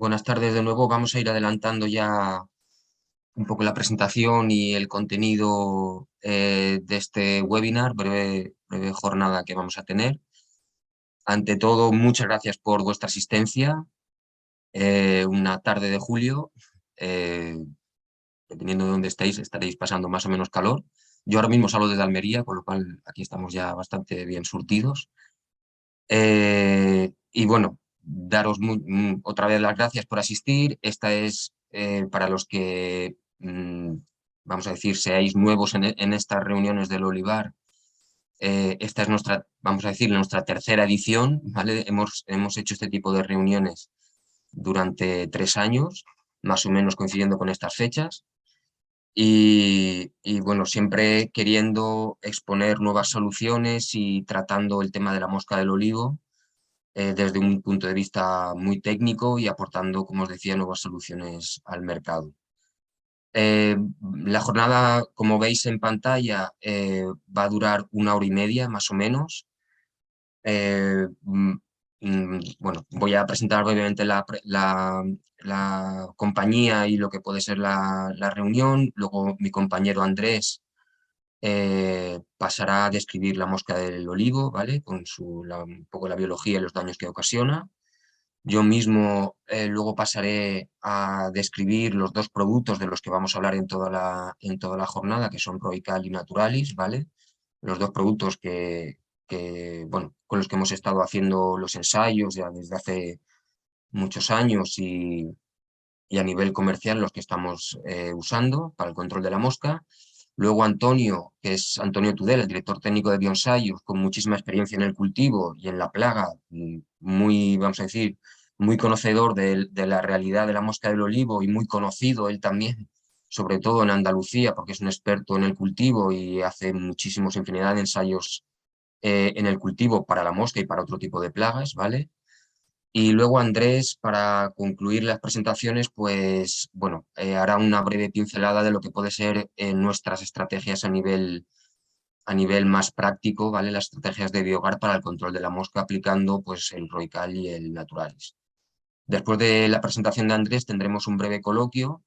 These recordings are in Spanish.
Buenas tardes de nuevo. Vamos a ir adelantando ya un poco la presentación y el contenido de este webinar, breve jornada que vamos a tener. Ante todo, muchas gracias por vuestra asistencia. Una tarde de julio, dependiendo de dónde estéis, estaréis pasando más o menos calor. Yo ahora mismo salgo desde Almería, con lo cual aquí estamos ya bastante bien surtidos. Y bueno, daros otra vez las gracias por asistir. Esta es para los que, vamos a decir, seáis nuevos en estas reuniones del Olivar. Esta es nuestra, vamos a decir, nuestra tercera edición, ¿vale? Hemos hecho este tipo de reuniones durante 3 años, más o menos coincidiendo con estas fechas. Y bueno, siempre queriendo exponer nuevas soluciones y tratando el tema de la mosca del olivo desde un punto de vista muy técnico y aportando, como os decía, nuevas soluciones al mercado. La jornada, como veis en pantalla, va a durar 1 hora y media más o menos. Bueno, voy a presentar brevemente la compañía y lo que puede ser la reunión. Luego mi compañero Andrés pasará a describir la mosca del olivo, ¿vale? Con un poco la biología y los daños que ocasiona. Yo mismo luego pasaré a describir los dos productos de los que vamos a hablar en toda la jornada, que son Roical y Naturalis, ¿vale? Los dos productos bueno, con los que hemos estado haciendo los ensayos ya desde hace muchos años y a nivel comercial los que estamos usando para el control de la mosca. Luego Antonio, que es Antonio Tudela, el director técnico de Bionsayo, con muchísima experiencia en el cultivo y en la plaga, muy, vamos a decir, muy conocedor de la realidad de la mosca del olivo y muy conocido él también, sobre todo en Andalucía, porque es un experto en el cultivo y hace muchísimos infinidad de ensayos en el cultivo para la mosca y para otro tipo de plagas, ¿vale? Y luego Andrés, para concluir las presentaciones, pues bueno, hará una breve pincelada de lo que puede ser nuestras estrategias a nivel más práctico, ¿vale? Las estrategias de Biogar para el control de la mosca aplicando pues el Roical y el Naturalis. Después de la presentación de Andrés tendremos un breve coloquio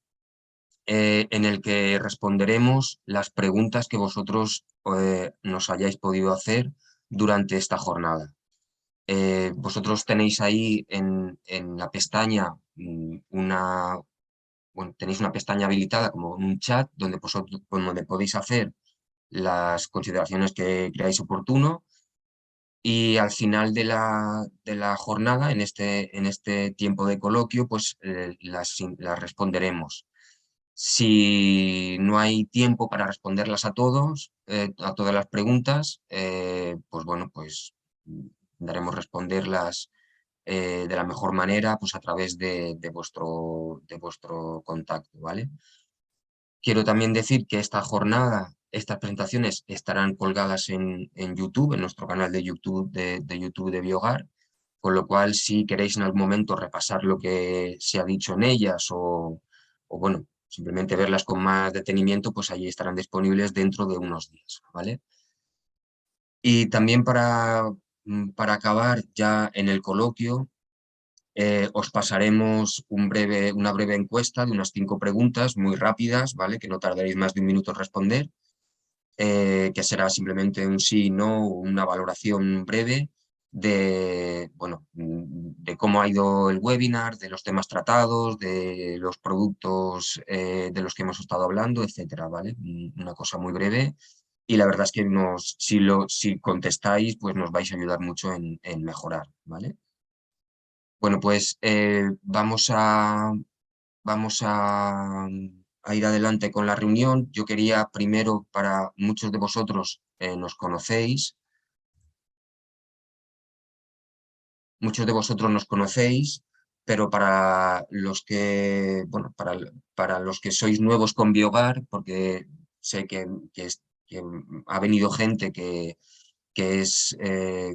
en el que responderemos las preguntas que vosotros nos hayáis podido hacer durante esta jornada. Vosotros tenéis ahí en la pestaña bueno, tenéis una pestaña habilitada como un chat donde podéis hacer las consideraciones que creáis oportuno y al final de la jornada, en este tiempo de coloquio, pues las responderemos. Si no hay tiempo para responderlas a todas las preguntas, pues bueno, pues daremos responderlas de la mejor manera pues a través de vuestro contacto, ¿vale? Quiero también decir que esta jornada, estas presentaciones estarán colgadas en YouTube, en nuestro canal de YouTube de YouTube de Biogar, con lo cual si queréis en algún momento repasar lo que se ha dicho en ellas o bueno, simplemente verlas con más detenimiento, pues allí estarán disponibles dentro de unos días, ¿vale? Y también para acabar ya en el coloquio, os pasaremos una breve encuesta de unas 5 preguntas muy rápidas, ¿vale? Que no tardaréis más de 1 minuto en responder, que será simplemente un sí, no, una valoración breve bueno, de cómo ha ido el webinar, de los temas tratados, de los productos de los que hemos estado hablando, etcétera, ¿vale? Una cosa muy breve. Y la verdad es que si contestáis, pues nos vais a ayudar mucho en mejorar, ¿vale? Bueno, pues vamos a ir adelante con la reunión. Yo quería primero, para muchos de vosotros nos conocéis, pero para los que, bueno, para los que sois nuevos con Biogar, porque sé que ha venido gente que es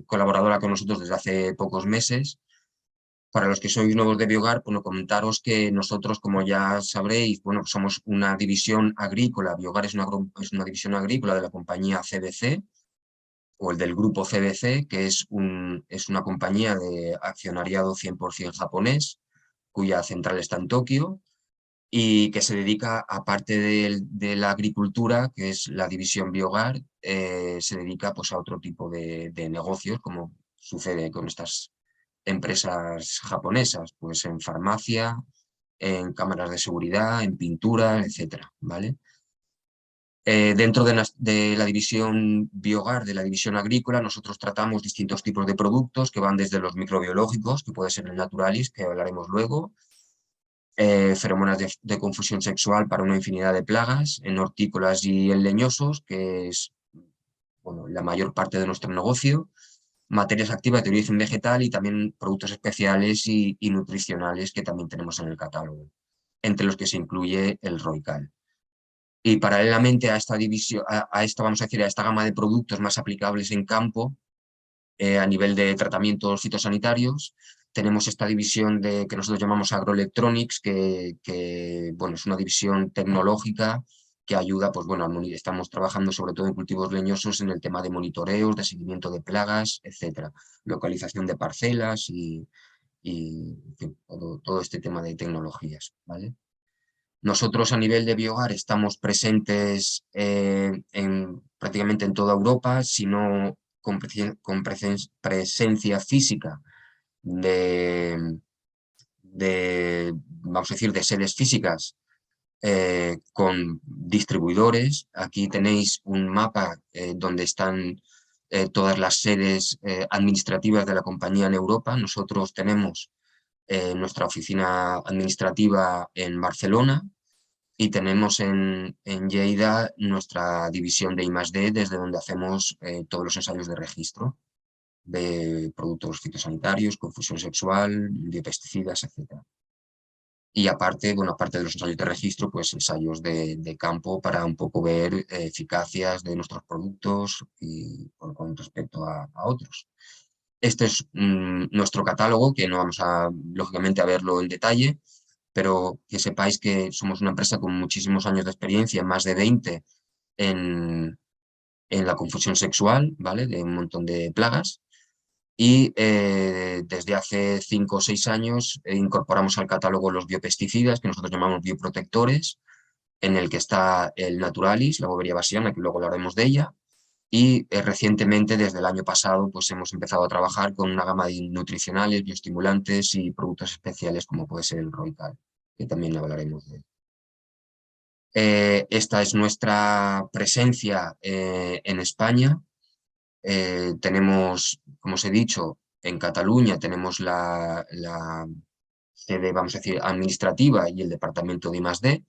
colaboradora con nosotros desde hace pocos meses. Para los que sois nuevos de Biogar, bueno, comentaros que nosotros, como ya sabréis, bueno, somos una división agrícola. Biogar es una división agrícola de la compañía CBC o el del grupo CBC, que es una compañía de accionariado 100% japonés. cuya central está en Tokio, y que se dedica, aparte de la agricultura, que es la división Biogar, se dedica pues, a otro tipo de negocios, como sucede con estas empresas japonesas, pues en farmacia, en cámaras de seguridad, en pintura, etcétera, ¿vale? Dentro de la división Biogar, de la división agrícola, nosotros tratamos distintos tipos de productos que van desde los microbiológicos, que puede ser el Naturalis, que hablaremos luego, feromonas de confusión sexual para una infinidad de plagas, en hortícolas y en leñosos, que es bueno, la mayor parte de nuestro negocio, materias activas de origen vegetal y también productos especiales y nutricionales que también tenemos en el catálogo, entre los que se incluye el Roical. Y paralelamente a esta división, a esta, vamos a decir, a esta gama de productos más aplicables en campo, a nivel de tratamientos fitosanitarios, tenemos esta división que nosotros llamamos agroelectronics, bueno, es una división tecnológica que ayuda, pues bueno, estamos trabajando sobre todo en cultivos leñosos en el tema de monitoreos, de seguimiento de plagas, etcétera, localización de parcelas en fin, todo este tema de tecnologías, ¿vale? Nosotros a nivel de Biogar estamos presentes prácticamente en toda Europa, si no con presencia física vamos a decir, de sedes físicas con distribuidores. Aquí tenéis un mapa donde están todas las sedes administrativas de la compañía en Europa. Nosotros tenemos nuestra oficina administrativa en Barcelona y tenemos en Lleida nuestra división de I+D, desde donde hacemos todos los ensayos de registro de productos fitosanitarios, confusión sexual, biopesticidas, etc. Y aparte, bueno, aparte de los ensayos de registro, pues ensayos de campo para un poco ver eficacias de nuestros productos y con respecto a otros. Este es nuestro catálogo, que no vamos lógicamente, a verlo en detalle, pero que sepáis que somos una empresa con muchísimos años de experiencia, más de 20 en, en la confusión sexual, ¿vale? De un montón de plagas. Y desde hace 5 o 6 años incorporamos al catálogo los biopesticidas, que nosotros llamamos bioprotectores, en el que está el Naturalis, la bovería bassiana, que luego hablaremos de ella, y recientemente, desde el año pasado, pues hemos empezado a trabajar con una gama de nutricionales, bioestimulantes y productos especiales, como puede ser el Roical, que también hablaremos de él. Esta es nuestra presencia en España. Tenemos, como os he dicho, en Cataluña tenemos la sede, vamos a decir, administrativa y el departamento de I+D,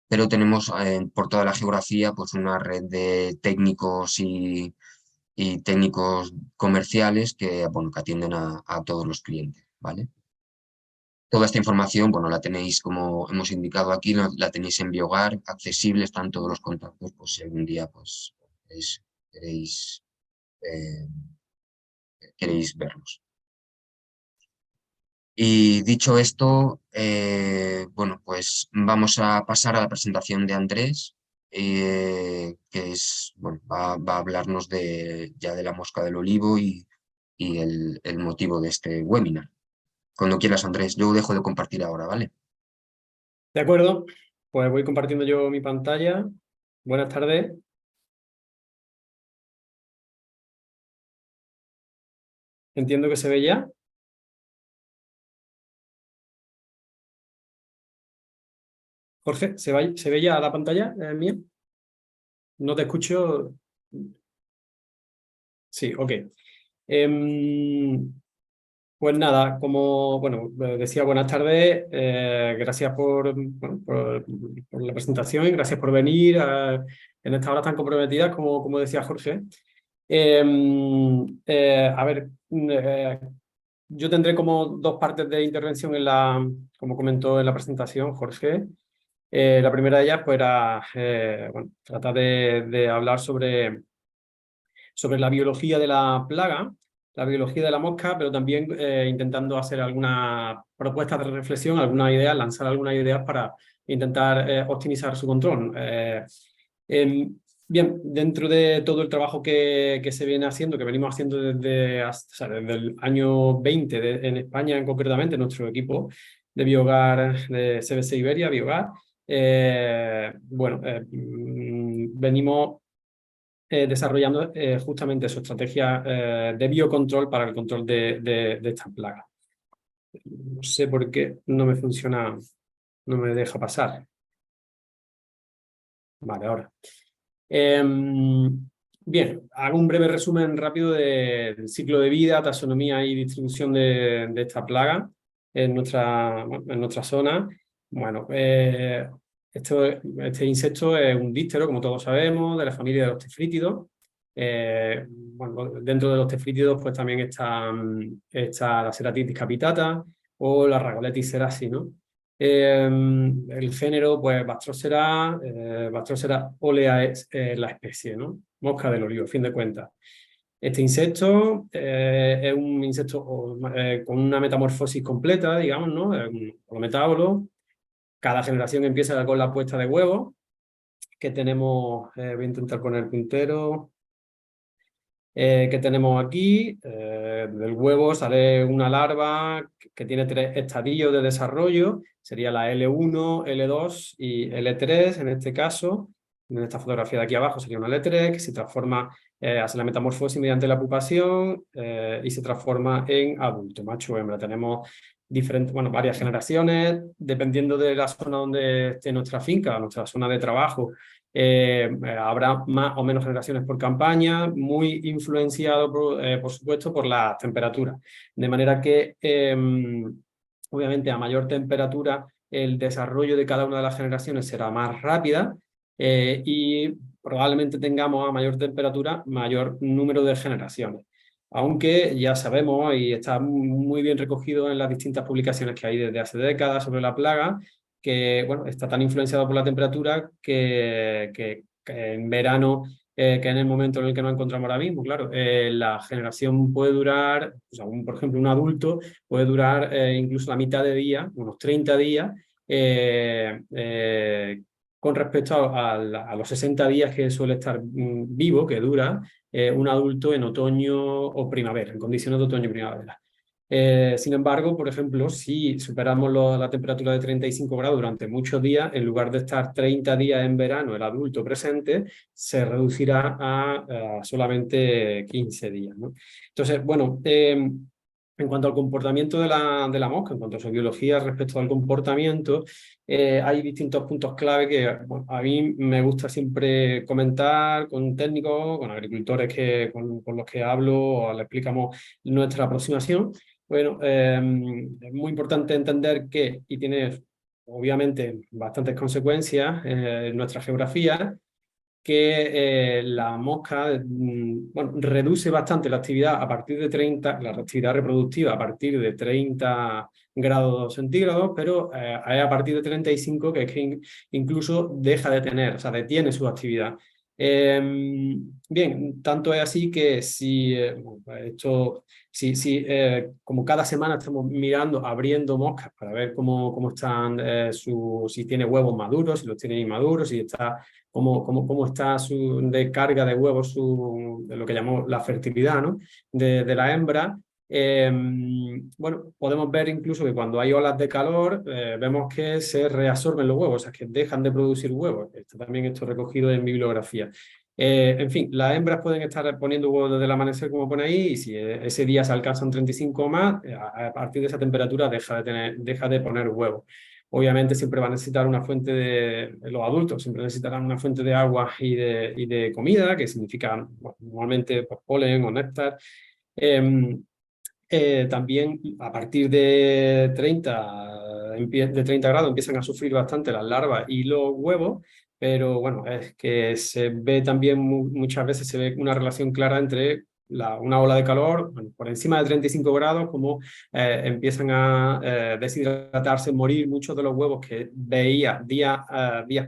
pero tenemos por toda la geografía pues una red de técnicos y técnicos comerciales que, bueno, que atienden a todos los clientes, ¿vale? Toda esta información, bueno, la tenéis, como hemos indicado aquí, la tenéis en Biogar, accesible, están todos los contactos, pues si algún día pues, queréis, eh, queréis verlos. Y dicho esto, bueno, pues vamos a pasar a la presentación de Andrés, que es, bueno, va a hablarnos ya de la mosca del olivo y el motivo de este webinar. Cuando quieras, Andrés, yo dejo de compartir ahora, ¿vale? De acuerdo, pues voy compartiendo yo mi pantalla. Buenas tardes. Entiendo que se ve ya. Jorge, ¿se ve ya la pantalla mía? No te escucho. Sí, ok. Pues nada, como bueno, decía, buenas tardes. Gracias bueno, por la presentación y gracias por venir en estas horas tan comprometidas, como decía Jorge. A ver, yo tendré como dos partes de intervención como comentó en la presentación Jorge. La primera de ellas pues era bueno, tratar de hablar sobre la biología de la plaga, la biología de la mosca, pero también intentando hacer alguna propuesta de reflexión, algunas ideas, lanzar algunas ideas para intentar optimizar su control. Bien, dentro de todo el trabajo que se viene haciendo, que venimos haciendo desde el año 20 en España concretamente, nuestro equipo, Biogar de CBC Iberia, Biogar. Venimos desarrollando justamente su estrategia de biocontrol para el control de esta plaga. No sé por qué no me funciona, no me deja pasar. Vale, ahora. Bien, hago un breve resumen rápido del ciclo de vida, taxonomía y distribución de esta plaga en nuestra zona. Bueno, este insecto es un díptero, como todos sabemos, de la familia de los tefrítidos. Dentro de los tefrítidos pues también está la Ceratitis capitata o la Ragoletis cerasi, ¿no? El género, pues, Bastrosera, Bastrosera olea es la especie, ¿no? Mosca del olivo, a fin de cuentas. Este insecto es un insecto con una metamorfosis completa, digamos, ¿no? Es un holometábulo. Cada generación empieza con la puesta de huevos, que tenemos, voy a intentar poner puntero, que tenemos aquí. Del huevo sale una larva que tiene 3 estadios de desarrollo, sería la L1, L2 y L3 en este caso. En esta fotografía de aquí abajo sería una L3 que se transforma, hace la metamorfosis mediante la pupación y se transforma en adulto, macho o hembra. Tenemos varias generaciones, dependiendo de la zona donde esté nuestra finca, nuestra zona de trabajo. Habrá más o menos generaciones por campaña, muy influenciado, por supuesto, por las temperaturas. De manera que, obviamente, a mayor temperatura, el desarrollo de cada una de las generaciones será más rápida y probablemente tengamos a mayor temperatura mayor número de generaciones. Aunque ya sabemos, y está muy bien recogido en las distintas publicaciones que hay desde hace décadas sobre la plaga, que bueno, está tan influenciado por la temperatura que en verano, que en el momento en el que nos encontramos ahora mismo, claro, la generación puede durar, o sea, por ejemplo, un adulto puede durar incluso la mitad de día, unos 30 días, con respecto a los 60 días que suele estar vivo, que dura un adulto en otoño o primavera, en condiciones de otoño y primavera. Sin embargo, por ejemplo, si superamos la temperatura de 35 grados durante muchos días, en lugar de estar 30 días en verano el adulto presente, se reducirá a solamente 15 días, ¿no? Entonces, bueno, en cuanto al comportamiento de la mosca, en cuanto a su biología respecto al comportamiento, hay distintos puntos clave que bueno, a mí me gusta siempre comentar con técnicos, con agricultores con los que hablo o les explicamos nuestra aproximación. Bueno, es muy importante entender que, y tiene obviamente bastantes consecuencias en nuestra geografía, que la mosca reduce bastante la actividad a partir de 30, la actividad reproductiva a partir de 30 grados centígrados, pero es a partir de 35 que es que incluso deja de tener, o sea, detiene su actividad. Bien, tanto es así que como cada semana estamos mirando, abriendo moscas para ver cómo están, si tiene huevos maduros, si los tiene inmaduros, si está, cómo está su descarga de huevos, de lo que llamamos la fertilidad, ¿no? de la hembra. Podemos ver incluso que cuando hay olas de calor, vemos que se reabsorben los huevos, o sea, que dejan de producir huevos. Está también esto recogido en bibliografía. En fin, las hembras pueden estar poniendo huevos desde el amanecer, como pone ahí, y si ese día se alcanzan 35 o más, a partir de esa temperatura deja de poner huevos. Obviamente siempre va a necesitar una fuente los adultos siempre necesitarán una fuente de agua y de comida, que significa normalmente pues, polen o néctar. También a partir de 30 grados empiezan a sufrir bastante las larvas y los huevos, pero bueno, es que se ve también muchas veces se ve una relación clara entre una ola de calor, por encima de 35 grados, como empiezan a deshidratarse, morir muchos de los huevos que veía días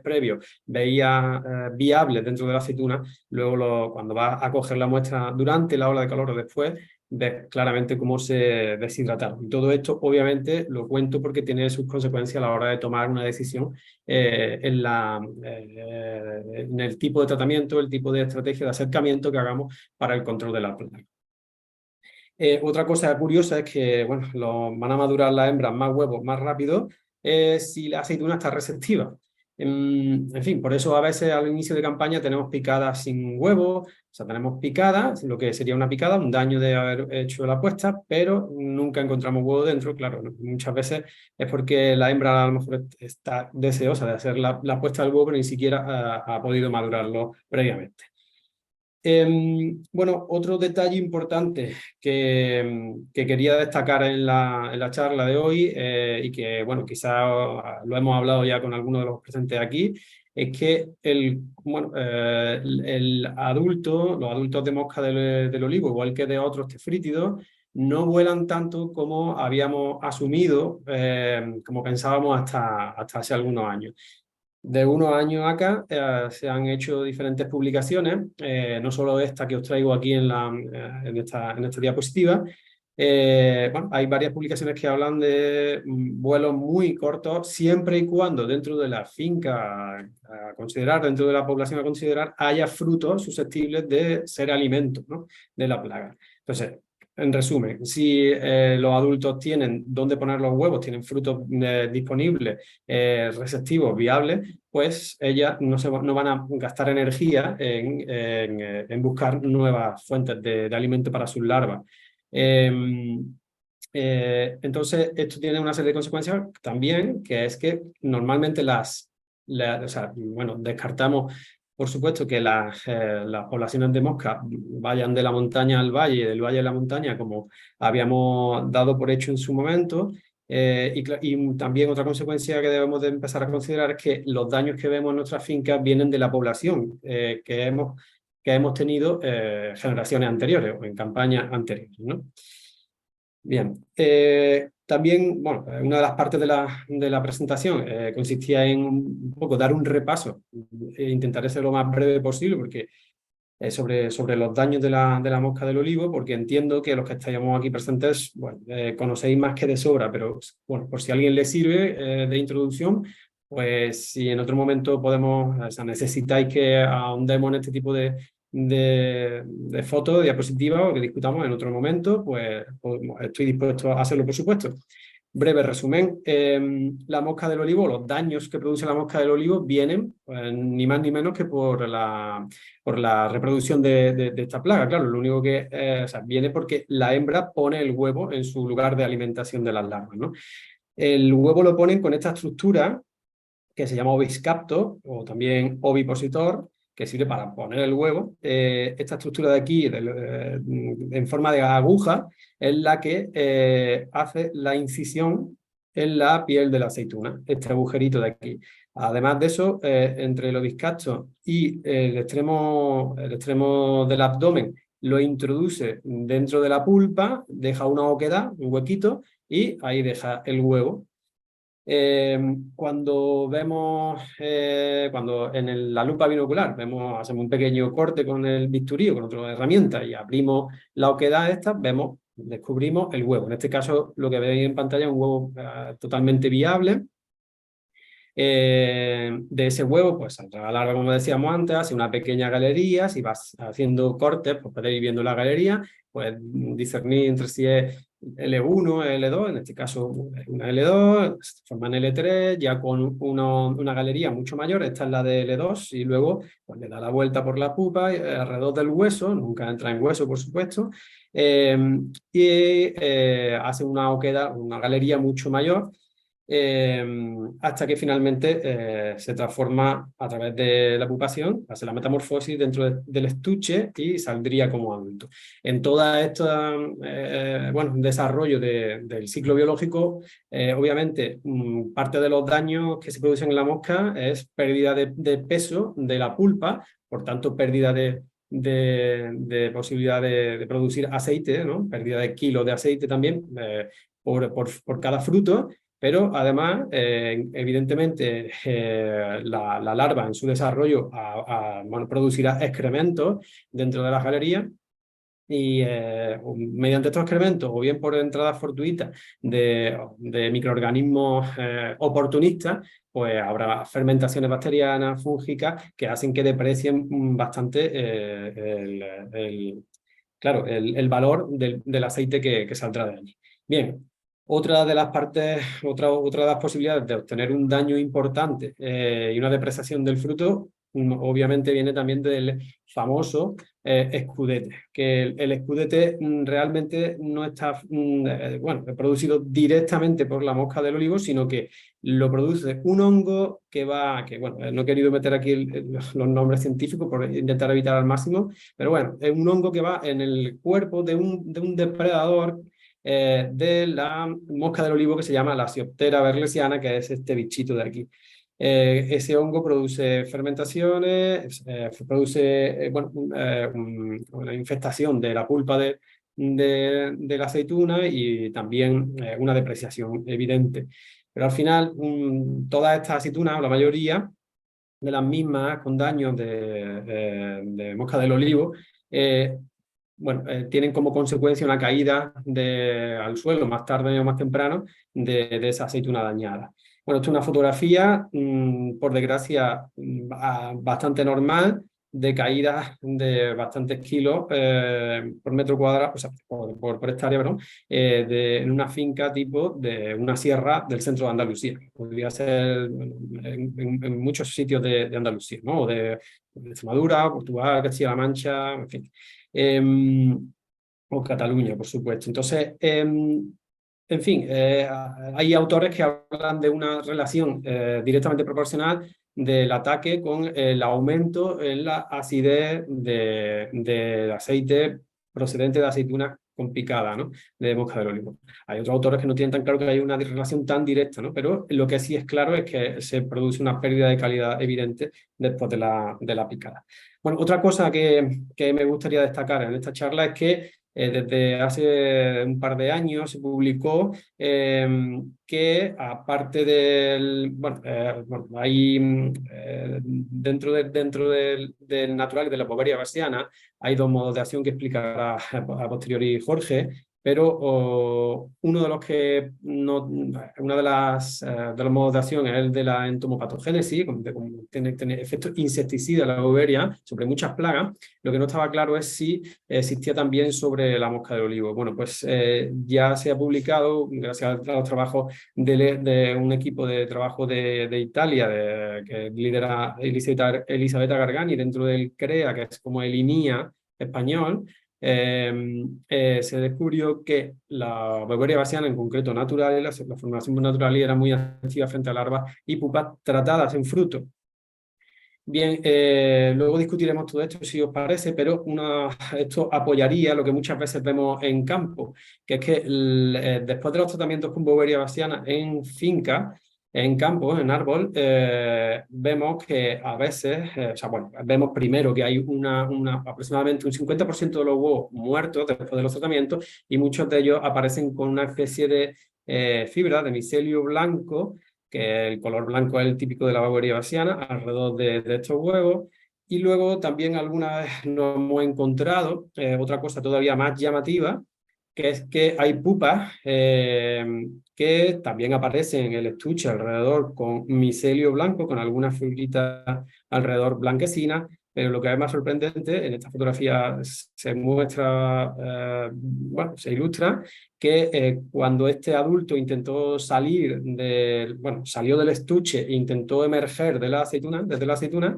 previos, veía viables dentro de la aceituna, luego cuando va a coger la muestra durante la ola de calor o después, ves claramente cómo se deshidrataron. Y todo esto, obviamente, lo cuento porque tiene sus consecuencias a la hora de tomar una decisión en el tipo de tratamiento, el tipo de estrategia de acercamiento que hagamos para el control de la plaga. Otra cosa curiosa es que bueno, van a madurar las hembras más huevos más rápido si la aceituna está receptiva. En fin, por eso a veces al inicio de campaña tenemos picadas sin huevo, o sea, tenemos picadas, lo que sería una picada, un daño de haber hecho la puesta, pero nunca encontramos huevo dentro. Claro, ¿no? Muchas veces es porque la hembra a lo mejor está deseosa de hacer la puesta del huevo, pero ni siquiera ha podido madurarlo previamente. Bueno, otro detalle importante que quería destacar en la charla de hoy y que, bueno, quizá lo hemos hablado ya con algunos de los presentes aquí, es que el adulto, los adultos de mosca del olivo, igual que de otros tefrítidos, no vuelan tanto como habíamos asumido, como pensábamos hasta hace algunos años. De unos años acá se han hecho diferentes publicaciones, no solo esta que os traigo aquí en esta diapositiva. Bueno, hay varias publicaciones que hablan de vuelos muy cortos, siempre y cuando dentro de la finca a considerar, dentro de la población a considerar, haya frutos susceptibles de ser alimentos, ¿no?, de la plaga. Entonces, en resumen, si los adultos tienen dónde poner los huevos, tienen frutos disponibles, receptivos, viables, pues ellas no van a gastar energía en buscar nuevas fuentes de alimento para sus larvas. Entonces, esto tiene una serie de consecuencias también, que es que normalmente o sea, bueno, descartamos, por supuesto, que las poblaciones de mosca vayan de la montaña al valle, del valle a la montaña, como habíamos dado por hecho en su momento. Y también otra consecuencia que debemos de empezar a considerar es que los daños que vemos en nuestras fincas vienen de la población que hemos tenido generaciones anteriores o en campañas anteriores, ¿no? Bien, también, bueno, una de las partes de la presentación consistía en un poco dar un repaso, intentaré ser lo más breve posible porque sobre los daños de la mosca del olivo, porque entiendo que los que estáis aquí presentes, bueno, conocéis más que de sobra, pero bueno, por si a alguien le sirve de introducción, pues si en otro momento podemos, o sea, necesitáis que ahondemos en este tipo de fotos, de diapositivas o que discutamos en otro momento, pues estoy dispuesto a hacerlo, por supuesto. Breve resumen, la mosca del olivo, los daños que produce la mosca del olivo vienen pues, ni más ni menos que por la reproducción de esta plaga. Claro, lo único que o sea, viene porque la hembra pone el huevo en su lugar de alimentación de las larvas, ¿no? El huevo lo ponen con esta estructura que se llama oviscapto o también ovipositor, que sirve para poner el huevo. Esta estructura de aquí, en forma de aguja, es la que hace la incisión en la piel de la aceituna, este agujerito de aquí. Además de eso, entre el oviscapto y el extremo del abdomen, lo introduce dentro de la pulpa, deja una oquedad, un huequito, y ahí deja el huevo. Cuando en la lupa binocular hacemos un pequeño corte con el bisturí o con otra herramienta y abrimos la oquedad esta, descubrimos el huevo. En este caso, lo que veis en pantalla es un huevo totalmente viable. De ese huevo, pues saldrá la larva, como decíamos antes, hace una pequeña galería. Si vas haciendo cortes, pues podéis ir viendo la galería, pues discernir entre si es L1 o L2, en este caso una L2, se forma en L3, ya con una galería mucho mayor, esta es la de L2, y luego pues, le da la vuelta por la pupa alrededor del hueso, nunca entra en hueso, por supuesto, hace una oquedad, una galería mucho mayor, hasta que finalmente se transforma a través de la pupación, hace la metamorfosis dentro del estuche y saldría como adulto. En todo este desarrollo del ciclo biológico, obviamente parte de los daños que se producen en la mosca es pérdida de peso de la pulpa, por tanto pérdida de posibilidad de producir aceite, ¿no? Pérdida de kilos de aceite también por cada fruto. Pero además, evidentemente, la larva en su desarrollo producirá excrementos dentro de las galerías y mediante estos excrementos o bien por entradas fortuitas de microorganismos oportunistas, pues habrá fermentaciones bacterianas, fúngicas, que hacen que deprecien bastante claro, el valor del aceite que saldrá de allí. Bien, otra de las partes, otra de las posibilidades de obtener un daño importante y una depredación del fruto, obviamente viene también del famoso escudete, que el escudete realmente no está bueno, producido directamente por la mosca del olivo, sino que lo produce un hongo que bueno, no he querido meter aquí los nombres científicos por intentar evitar al máximo, pero bueno, es un hongo que va en el cuerpo de un depredador de la mosca del olivo que se llama la Psioptera berlesiana, que es este bichito de aquí. Ese hongo produce fermentaciones, produce bueno, una infestación de la pulpa de la aceituna y también una depreciación evidente. Pero al final, todas estas aceitunas, o la mayoría de las mismas con daños de mosca del olivo, bueno, tienen como consecuencia una caída al suelo más tarde o más temprano de esa aceituna dañada. Bueno, esto es una fotografía, por desgracia, bastante normal, de caídas de bastantes kilos por metro cuadrado, o sea, por hectárea, perdón, en una finca tipo de una sierra del centro de Andalucía. Podría ser en muchos sitios de Andalucía, ¿no? O de Extremadura, Portugal, Castilla-La Mancha, en fin. O Cataluña, por supuesto. Entonces, en fin, hay autores que hablan de una relación directamente proporcional del ataque con el aumento en la acidez del aceite procedente de aceitunas con picada, ¿no? De mosca del olivo. Hay otros autores que no tienen tan claro que hay una relación tan directa, ¿no? Pero lo que sí es claro es que se produce una pérdida de calidad evidente después de la picada. Bueno, otra cosa que me gustaría destacar en esta charla es que desde hace un par de años se publicó que aparte del... Bueno, hay dentro del natural de la Beauveria bassiana hay dos modos de acción que explicará a posteriori Jorge, pero uno de los que no, una de los modos de acción es el de la entomopatogénesis, tiene efectos insecticidas la Beauveria sobre muchas plagas. Lo que no estaba claro es si existía también sobre la mosca del olivo. Bueno, pues ya se ha publicado, gracias a los trabajos de un equipo de trabajo de Italia, que lidera Elisabetta Gargani dentro del CREA, que es como el INIA español. Se descubrió que la Beauveria bassiana, en concreto natural, la formación natural era muy activa frente a larvas y pupas tratadas en fruto. Bien, luego discutiremos todo esto si os parece, pero esto apoyaría lo que muchas veces vemos en campo, que es que después de los tratamientos con Beauveria bassiana en finca, en campo, en árbol, vemos que a veces, o sea, bueno, vemos primero que hay aproximadamente un 50% de los huevos muertos después de los tratamientos y muchos de ellos aparecen con una especie de fibra de micelio blanco, que el color blanco es el típico de la Beauveria bassiana, alrededor de estos huevos. Y luego también alguna vez nos hemos encontrado otra cosa todavía más llamativa, que es que hay pupas que también aparecen en el estuche alrededor con micelio blanco, con algunas fibritas alrededor blanquecinas, pero lo que es más sorprendente, en esta fotografía se muestra, bueno, se ilustra que cuando este adulto intentó salió del estuche e intentó emerger desde la aceituna,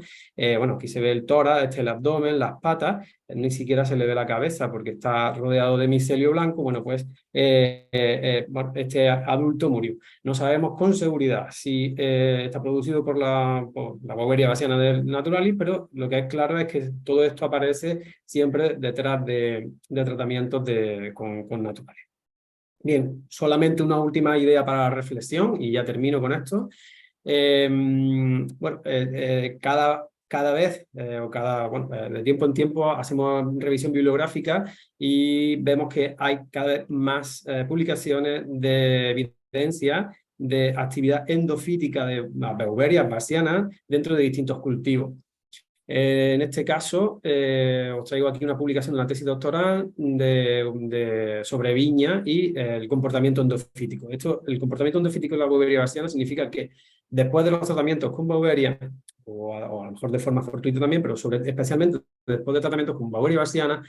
bueno, aquí se ve el tórax, el abdomen, las patas, ni siquiera se le ve la cabeza porque está rodeado de micelio blanco. Bueno, pues este adulto murió. No sabemos con seguridad si está producido por la Beauveria bassiana del Naturalis, pero lo que es claro es que todo esto aparece siempre detrás de tratamientos con naturales. Bien, solamente una última idea para la reflexión y ya termino con esto. Bueno, cada vez bueno, de tiempo en tiempo hacemos revisión bibliográfica y vemos que hay cada vez más publicaciones de evidencia de actividad endofítica de Beauveria bassiana dentro de distintos cultivos. En este caso, os traigo aquí una publicación de una tesis doctoral sobre viña y el comportamiento endofítico. El comportamiento endofítico de la Beauveria bassiana significa que después de los tratamientos con Beauveria, o a lo mejor de forma fortuita también, pero especialmente después de tratamientos con Beauveria bassiana,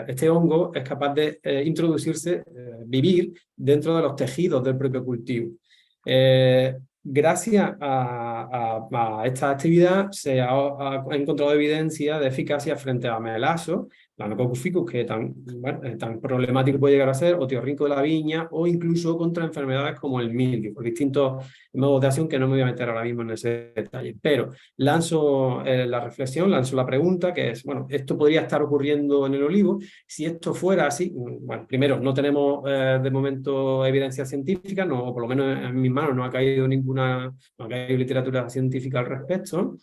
este hongo es capaz de introducirse, vivir dentro de los tejidos del propio cultivo. Gracias a esta actividad se ha encontrado evidencia de eficacia frente a melazo, Lanococcus ficus, que tan problemático puede llegar a ser, o tiorrinco de la viña, o incluso contra enfermedades como el mildio, por distintos modos de acción que no me voy a meter ahora mismo en ese detalle. Pero lanzo la reflexión, lanzo la pregunta, que es, bueno, ¿esto podría estar ocurriendo en el olivo? Si esto fuera así, bueno, primero, no tenemos de momento evidencia científica, no, por lo menos en mis manos no ha caído literatura científica al respecto,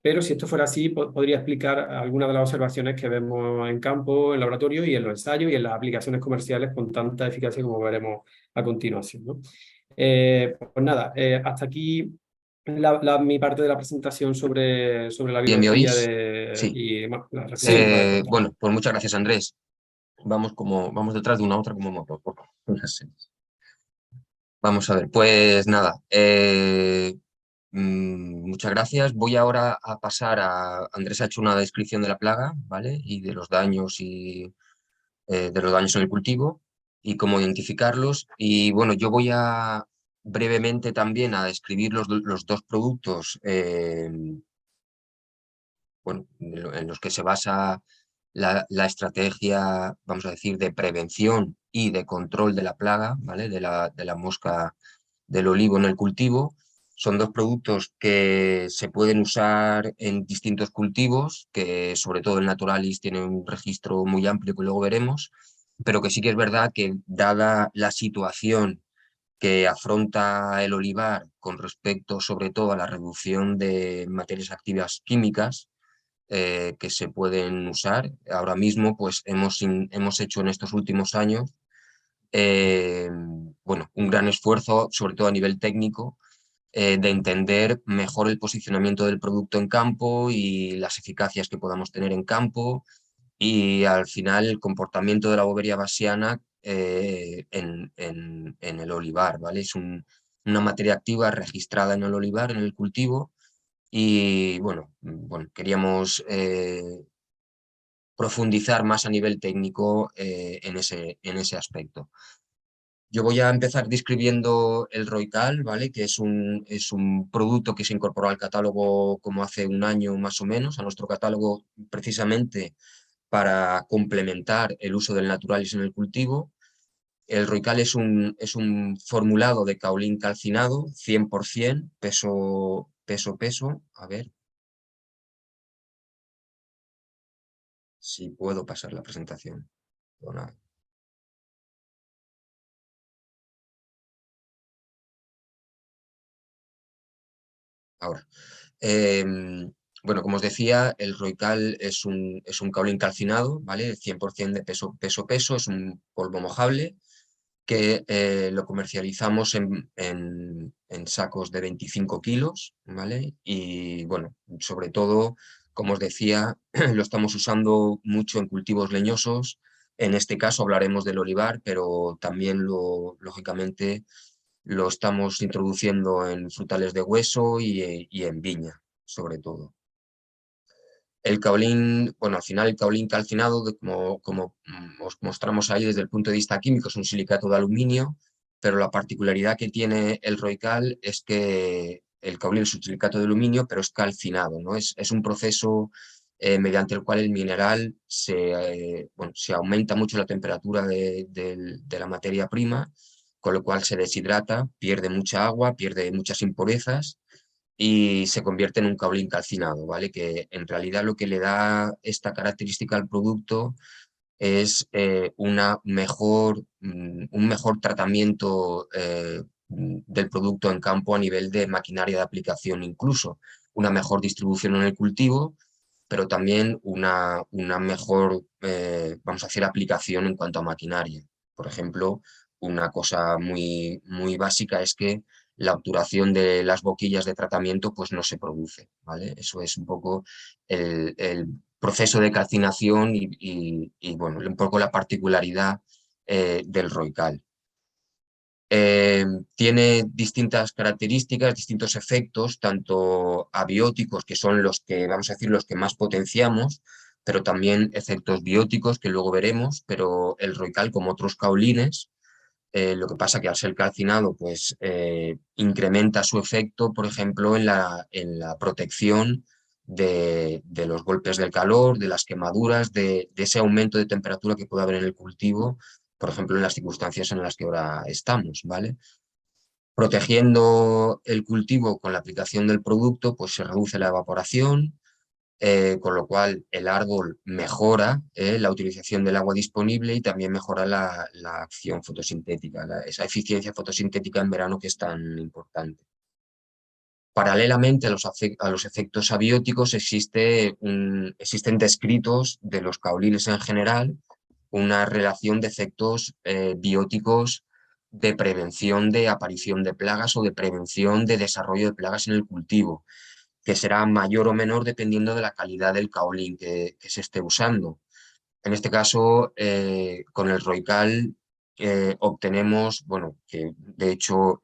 pero si esto fuera así, podría explicar algunas de las observaciones que vemos en campo, en laboratorio y en los ensayos y en las aplicaciones comerciales con tanta eficacia como veremos a continuación, ¿no? Pues nada, hasta aquí mi parte de la presentación sobre la Bien, ¿me biología oís? Sí. y bueno, la reflexión que cabe contar. Bueno, pues muchas gracias, Andrés. Vamos detrás de una otra como moto. Vamos a ver, pues nada, muchas gracias. Voy ahora a pasar a... Andrés ha hecho una descripción de la plaga, ¿vale? Y de los daños de los daños en el cultivo y cómo identificarlos. Y bueno, yo voy a brevemente también a describir los dos productos bueno, en los que se basa la estrategia, vamos a decir, de prevención y de control de la plaga, ¿vale? De la mosca del olivo en el cultivo. Son dos productos que se pueden usar en distintos cultivos, que sobre todo el Naturalis tiene un registro muy amplio que luego veremos, pero que sí que es verdad que dada la situación que afronta el olivar con respecto sobre todo a la reducción de materias activas químicas, que se pueden usar. Ahora mismo pues hemos hecho en estos últimos años bueno, un gran esfuerzo, sobre todo a nivel técnico, de entender mejor el posicionamiento del producto en campo y las eficacias que podamos tener en campo y al final el comportamiento de la Beauveria bassiana en el olivar, ¿vale? Es una materia activa registrada en el olivar, en el cultivo, y bueno, queríamos profundizar más a nivel técnico en ese aspecto. Yo voy a empezar describiendo el Roical, ¿vale? Que es un producto que se incorporó al catálogo como hace un año más o menos, a nuestro catálogo precisamente para complementar el uso del Naturalis en el cultivo. El Roical es un formulado de caolín calcinado, 100%, peso. A ver si puedo pasar la presentación. Bueno, ahora. Bueno, como os decía, el Roical es un caolín calcinado, ¿vale? 100% de peso, es un polvo mojable que lo comercializamos en sacos de 25 kilos, ¿vale? Y bueno, sobre todo, como os decía, lo estamos usando mucho en cultivos leñosos. En este caso hablaremos del olivar, pero también lógicamente lo estamos introduciendo en frutales de hueso y en viña, sobre todo. El caolín, bueno, al final el caolín calcinado, como os mostramos ahí desde el punto de vista químico, es un silicato de aluminio, pero la particularidad que tiene el Roical es que el caolín es un silicato de aluminio, pero es calcinado, ¿no? Es un proceso mediante el cual el mineral se aumenta mucho la temperatura de la materia prima, con lo cual se deshidrata, pierde mucha agua, pierde muchas impurezas y se convierte en un caolín calcinado, ¿vale? Que en realidad lo que le da esta característica al producto es un mejor tratamiento del producto en campo a nivel de maquinaria de aplicación, incluso una mejor distribución en el cultivo, pero también una mejor, vamos a decir, aplicación en cuanto a maquinaria. Por ejemplo, una cosa muy básica es que la obturación de las boquillas de tratamiento pues no se produce, ¿vale? Eso es un poco el proceso de calcinación y, bueno, un poco la particularidad del Roical. Tiene distintas características, distintos efectos, tanto abióticos, que son los que, vamos a decir, los que más potenciamos, pero también efectos bióticos que luego veremos, pero el Roical, como otros caolines, lo que pasa que al ser calcinado, pues incrementa su efecto, por ejemplo, en la protección de los golpes del calor, de las quemaduras, de ese aumento de temperatura que puede haber en el cultivo, por ejemplo, en las circunstancias en las que ahora estamos, ¿vale? Protegiendo el cultivo con la aplicación del producto, pues se reduce la evaporación, con lo cual el árbol mejora la utilización del agua disponible y también mejora la acción fotosintética, esa eficiencia fotosintética en verano que es tan importante. Paralelamente a los efectos abióticos existen descritos de los caolines en general una relación de efectos bióticos de prevención de aparición de plagas o de prevención de desarrollo de plagas en el cultivo, que será mayor o menor dependiendo de la calidad del caolín que se esté usando. En este caso, con el Roical obtenemos, bueno, que de hecho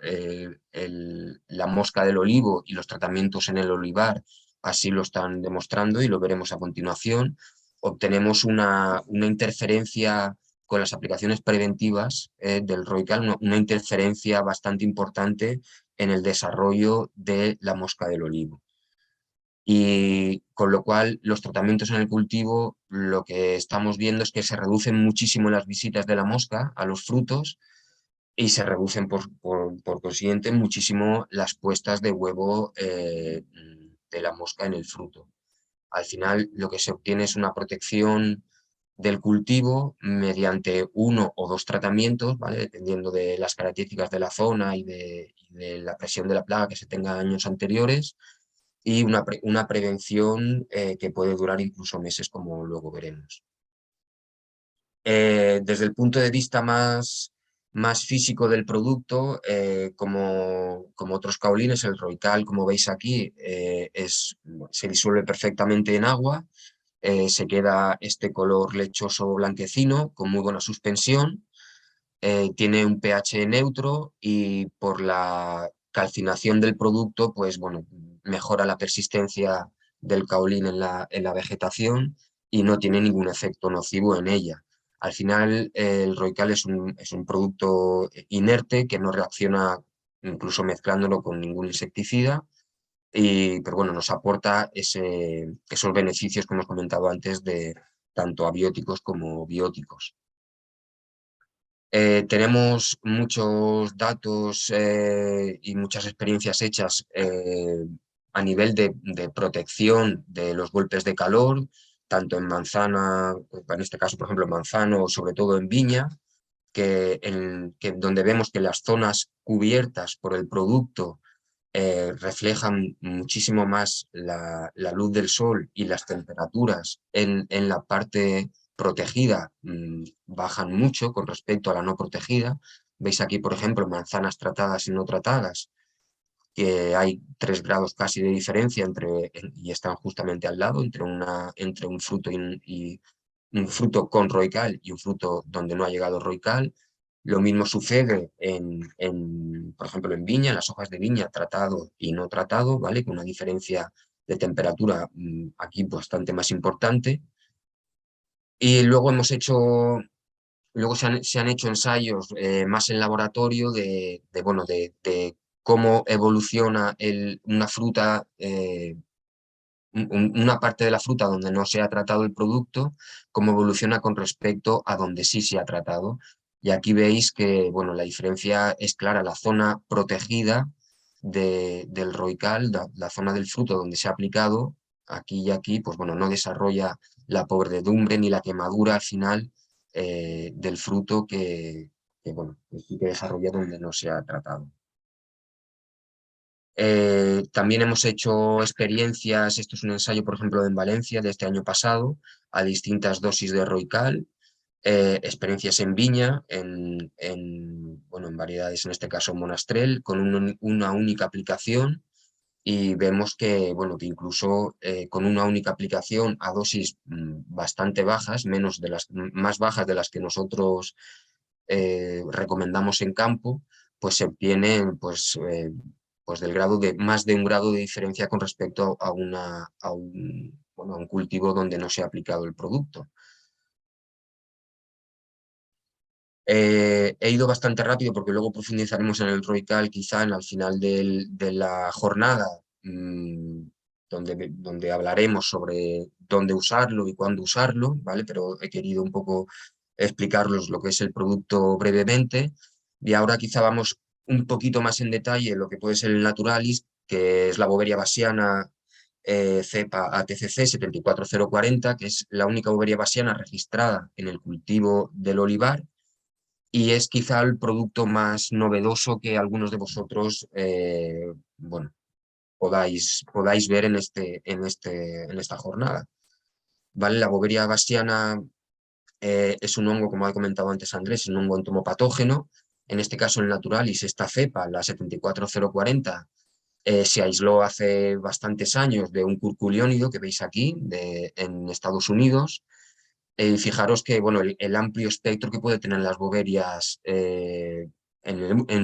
la mosca del olivo y los tratamientos en el olivar así lo están demostrando y lo veremos a continuación. Obtenemos una interferencia con las aplicaciones preventivas del Roical, una interferencia bastante importante en el desarrollo de la mosca del olivo. Y con lo cual los tratamientos en el cultivo lo que estamos viendo es que se reducen muchísimo las visitas de la mosca a los frutos y se reducen por consiguiente muchísimo las puestas de huevo de la mosca en el fruto. Al final lo que se obtiene es una protección del cultivo mediante uno o dos tratamientos, ¿vale? Dependiendo de las características de la zona y de la presión de la plaga que se tenga años anteriores, y una prevención que puede durar incluso meses, como luego veremos. Desde el punto de vista más físico del producto, como otros caolines, el Roical, como veis aquí, se disuelve perfectamente en agua, se queda este color lechoso blanquecino con muy buena suspensión, tiene un pH neutro y por la calcinación del producto, pues bueno, mejora la persistencia del caolín en la vegetación y no tiene ningún efecto nocivo en ella. Al final, el Roical es un producto inerte que no reacciona incluso mezclándolo con ningún insecticida, pero bueno, nos aporta esos beneficios que hemos comentado antes de tanto abióticos como bióticos. Tenemos muchos datos y muchas experiencias hechas a nivel de protección de los golpes de calor, tanto en manzana, en este caso, por ejemplo, manzano, o sobre todo en viña, donde vemos que las zonas cubiertas por el producto reflejan muchísimo más la luz del sol y las temperaturas en la parte protegida bajan mucho con respecto a la no protegida. Veis aquí, por ejemplo, manzanas tratadas y no tratadas, que hay 3 grados casi de diferencia y están justamente al lado entre un fruto y un fruto con Roical y un fruto donde no ha llegado Roical. Lo mismo sucede por ejemplo, en viña, en las hojas de viña, tratado y no tratado, ¿vale? Con una diferencia de temperatura aquí bastante más importante. Y luego se han hecho ensayos más en laboratorio de cómo evoluciona una fruta, una parte de la fruta donde no se ha tratado el producto, cómo evoluciona con respecto a donde sí se ha tratado. Y aquí veis que bueno, la diferencia es clara. La zona protegida del Roical, la zona del fruto donde se ha aplicado, aquí y aquí, pues bueno, no desarrolla la podredumbre ni la quemadura al final del fruto bueno, que sí que desarrolla donde no se ha tratado. También hemos hecho experiencias, esto es un ensayo, por ejemplo, en Valencia de este año pasado, a distintas dosis de Roical, experiencias en viña, bueno, en variedades, en este caso monastrell, con una única aplicación, y vemos que, bueno, que incluso con una única aplicación a dosis bastante bajas, más bajas de las que nosotros recomendamos en campo, pues se obtiene pues del grado de más de un grado de diferencia con respecto a un cultivo donde no se ha aplicado el producto. He ido bastante rápido porque luego profundizaremos en el ROICAL quizá al final de la jornada, donde hablaremos sobre dónde usarlo y cuándo usarlo, ¿vale? Pero he querido un poco explicarles lo que es el producto brevemente, y ahora quizá vamos un poquito más en detalle en lo que puede ser el Naturalis, que es la Boveria bassiana cepa ATCC 74040, que es la única Boveria bassiana registrada en el cultivo del olivar, y es quizá el producto más novedoso que algunos de vosotros bueno, podáis ver en esta jornada. ¿Vale? La Boveria bassiana es un hongo, como ha comentado antes Andrés, es un hongo entomopatógeno. En este caso, el Naturalis, esta cepa, la 74040, se aisló hace bastantes años de un curculiónido que veis aquí en Estados Unidos. Fijaros que bueno, el amplio espectro que puede tener las boverias en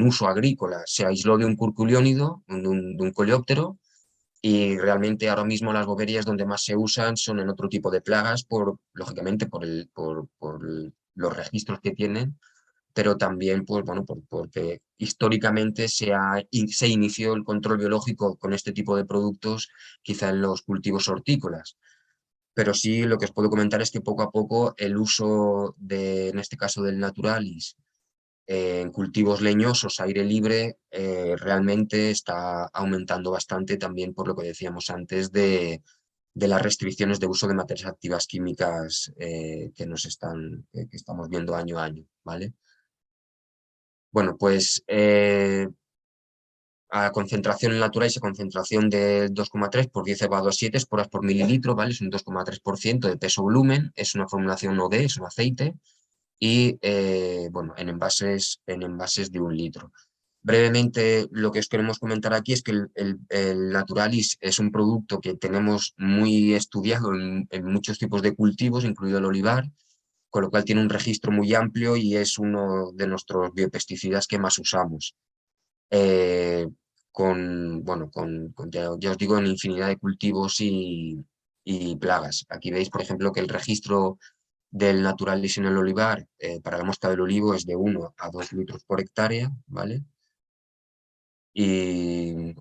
uso agrícola se aisló de un curculiónido, de un coleóptero, y realmente ahora mismo las boverias donde más se usan son en otro tipo de plagas, lógicamente por los registros que tienen, pero también pues, bueno, porque históricamente se inició el control biológico con este tipo de productos quizá en los cultivos hortícolas. Pero sí, lo que os puedo comentar es que poco a poco el uso en este caso del Naturalis, en cultivos leñosos, aire libre, realmente está aumentando bastante también por lo que decíamos antes de las restricciones de uso de materias activas químicas que estamos viendo año a año, ¿vale? Bueno, pues a concentración en Naturalis, a concentración de 2,3 por 10 elevado a 7 esporas por mililitro, ¿vale? Es un 2,3% de peso-volumen, es una formulación OD, es un aceite, y bueno, en envases de 1 litro. Brevemente, lo que os queremos comentar aquí es que el Naturalis es un producto que tenemos muy estudiado en muchos tipos de cultivos, incluido el olivar, con lo cual tiene un registro muy amplio y es uno de nuestros biopesticidas que más usamos. Eh, ya os digo, en infinidad de cultivos y plagas. Aquí veis, por ejemplo, que el registro del Naturalis en el olivar para la mosca del olivo es de 1 a 2 litros por hectárea, ¿vale? Y,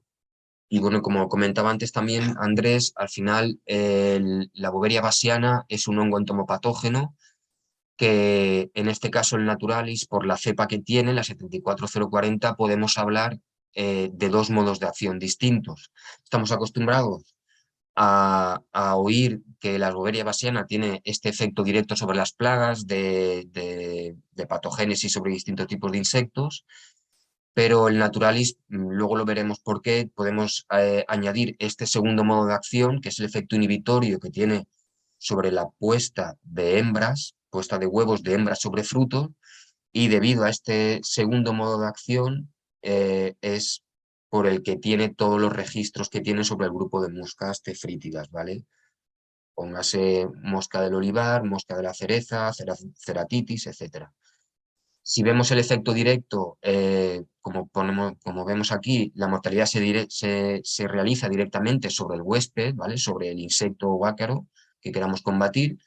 bueno, como comentaba antes también Andrés, al final la Boveria bassiana es un hongo entomopatógeno que en este caso el Naturalis, por la cepa que tiene, la 74040, podemos hablar de dos modos de acción distintos. Estamos acostumbrados a oír que la Boveria bassiana tiene este efecto directo sobre las plagas de patogénesis sobre distintos tipos de insectos, pero el Naturalis, luego lo veremos por qué, podemos añadir este segundo modo de acción, que es el efecto inhibitorio que tiene sobre la puesta de huevos de hembras sobre frutos, y debido a este segundo modo de acción es por el que tiene todos los registros que tiene sobre el grupo de moscas tefrítidas, ¿vale? Póngase mosca del olivar, mosca de la cereza, ceratitis, etc. Si vemos el efecto directo, como vemos aquí, la mortalidad se realiza directamente sobre el huésped, ¿vale? Sobre el insecto o ácaro que queramos combatir.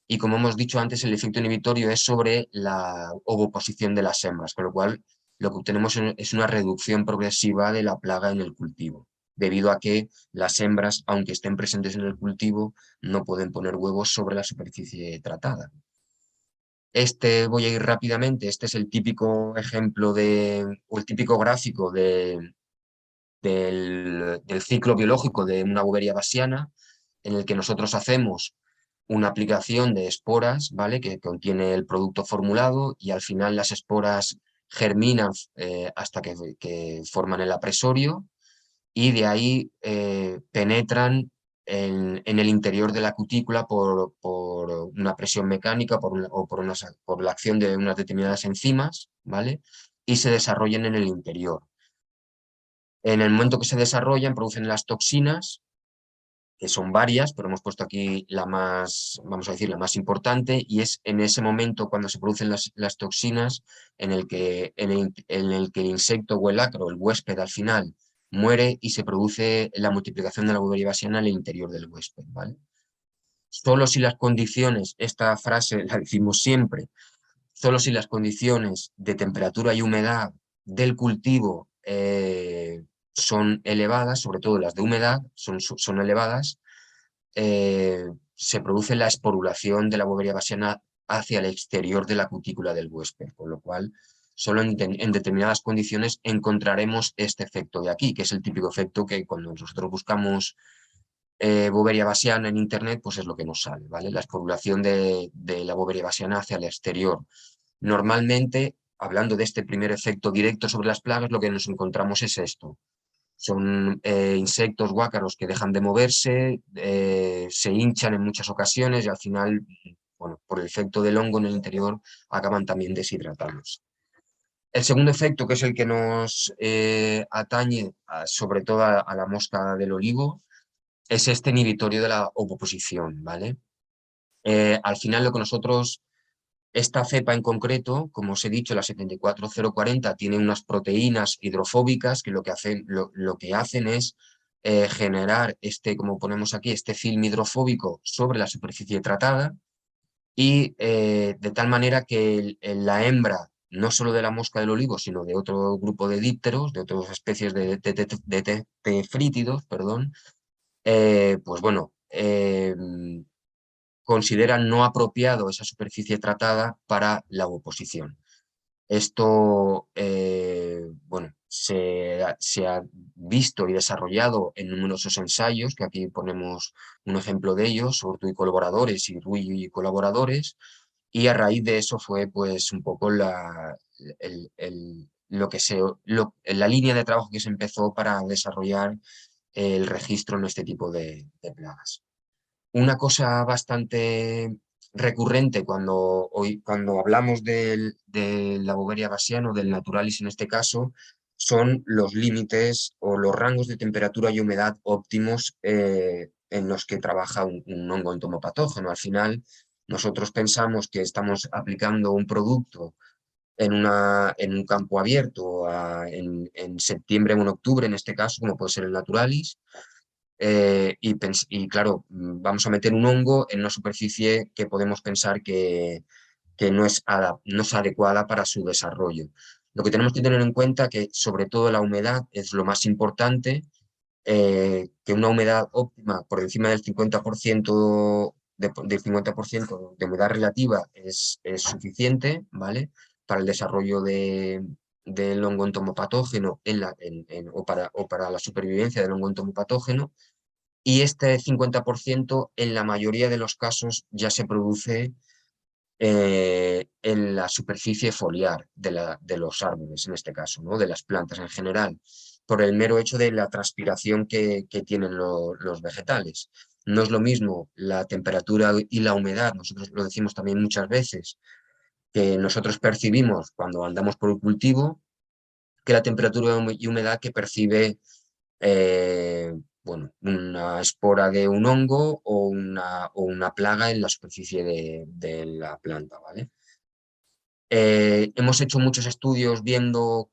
Y como hemos dicho antes, el efecto inhibitorio es sobre la ovoposición de las hembras, con lo cual lo que obtenemos es una reducción progresiva de la plaga en el cultivo, debido a que las hembras, aunque estén presentes en el cultivo, no pueden poner huevos sobre la superficie tratada. Voy a ir rápidamente, este es el típico ejemplo o el típico gráfico del ciclo biológico de una Boveria bassiana, en el que nosotros hacemos una aplicación de esporas, ¿vale? Que contiene el producto formulado, y al final las esporas germinan hasta que forman el apresorio, y de ahí penetran en el interior de la cutícula por una presión mecánica por la acción de unas determinadas enzimas, ¿vale? Y se desarrollan en el interior. En el momento que se desarrollan, producen las toxinas, que son varias, pero hemos puesto aquí la más, vamos a decir, la más importante, y es en ese momento cuando se producen las toxinas en el que el insecto o el ácaro, el huésped al final, muere y se produce la multiplicación de la Beauveria bassiana en el interior del huésped, ¿vale? Solo si las condiciones, esta frase la decimos siempre, solo si las condiciones de temperatura y humedad del cultivo son elevadas, sobre todo las de humedad son elevadas, se produce la esporulación de la Beauveria bassiana hacia el exterior de la cutícula del huésped, con lo cual solo en determinadas condiciones encontraremos este efecto de aquí, que es el típico efecto que cuando nosotros buscamos Beauveria bassiana en internet, pues es lo que nos sale, ¿vale? La esporulación de la Beauveria bassiana hacia el exterior. Normalmente, hablando de este primer efecto directo sobre las plagas, lo que nos encontramos es esto. Son insectos o ácaros que dejan de moverse, se hinchan en muchas ocasiones y al final, bueno, por el efecto del hongo en el interior, acaban también deshidratados. El segundo efecto, que es el que nos atañe sobre todo a la mosca del olivo, es este inhibitorio de la ovoposición, ¿vale? Al final lo que nosotros, esta cepa en concreto, como os he dicho, la 74040, tiene unas proteínas hidrofóbicas que lo que hacen es generar este, como ponemos aquí, este film hidrofóbico sobre la superficie tratada y de tal manera que la hembra, no solo de la mosca del olivo, sino de otro grupo de dípteros, de otras especies de tefrítidos, perdón, pues bueno, consideran no apropiado esa superficie tratada para la oposición. Esto, bueno, se ha visto y desarrollado en numerosos ensayos, que aquí ponemos un ejemplo de ellos, Ortu y colaboradores y Rui y colaboradores, y a raíz de eso fue pues un poco la línea de trabajo que se empezó para desarrollar el registro en este tipo de plagas. Una cosa bastante recurrente cuando hablamos de la Beauveria bassiana o del naturalis en este caso, son los límites o los rangos de temperatura y humedad óptimos en los que trabaja un hongo entomopatógeno. Al final, nosotros pensamos que estamos aplicando un producto en un campo abierto en septiembre o en octubre, en este caso, como puede ser el naturalis, y claro, vamos a meter un hongo en una superficie que podemos pensar que no es adecuada para su desarrollo. Lo que tenemos que tener en cuenta que sobre todo la humedad es lo más importante, que una humedad óptima por encima del 50%, del 50% de humedad relativa es suficiente, ¿vale? Para el desarrollo del hongo entomopatógeno o para la supervivencia del hongo entomopatógeno, y este 50% en la mayoría de los casos ya se produce en la superficie foliar de los árboles, en este caso, ¿no? De las plantas en general, por el mero hecho de la transpiración que tienen los vegetales. No es lo mismo la temperatura y la humedad, nosotros lo decimos también muchas veces, que nosotros percibimos cuando andamos por el cultivo, que la temperatura y humedad que percibe eh, bueno, una espora de un hongo o una plaga en la superficie de la planta, ¿vale? Hemos hecho muchos estudios viendo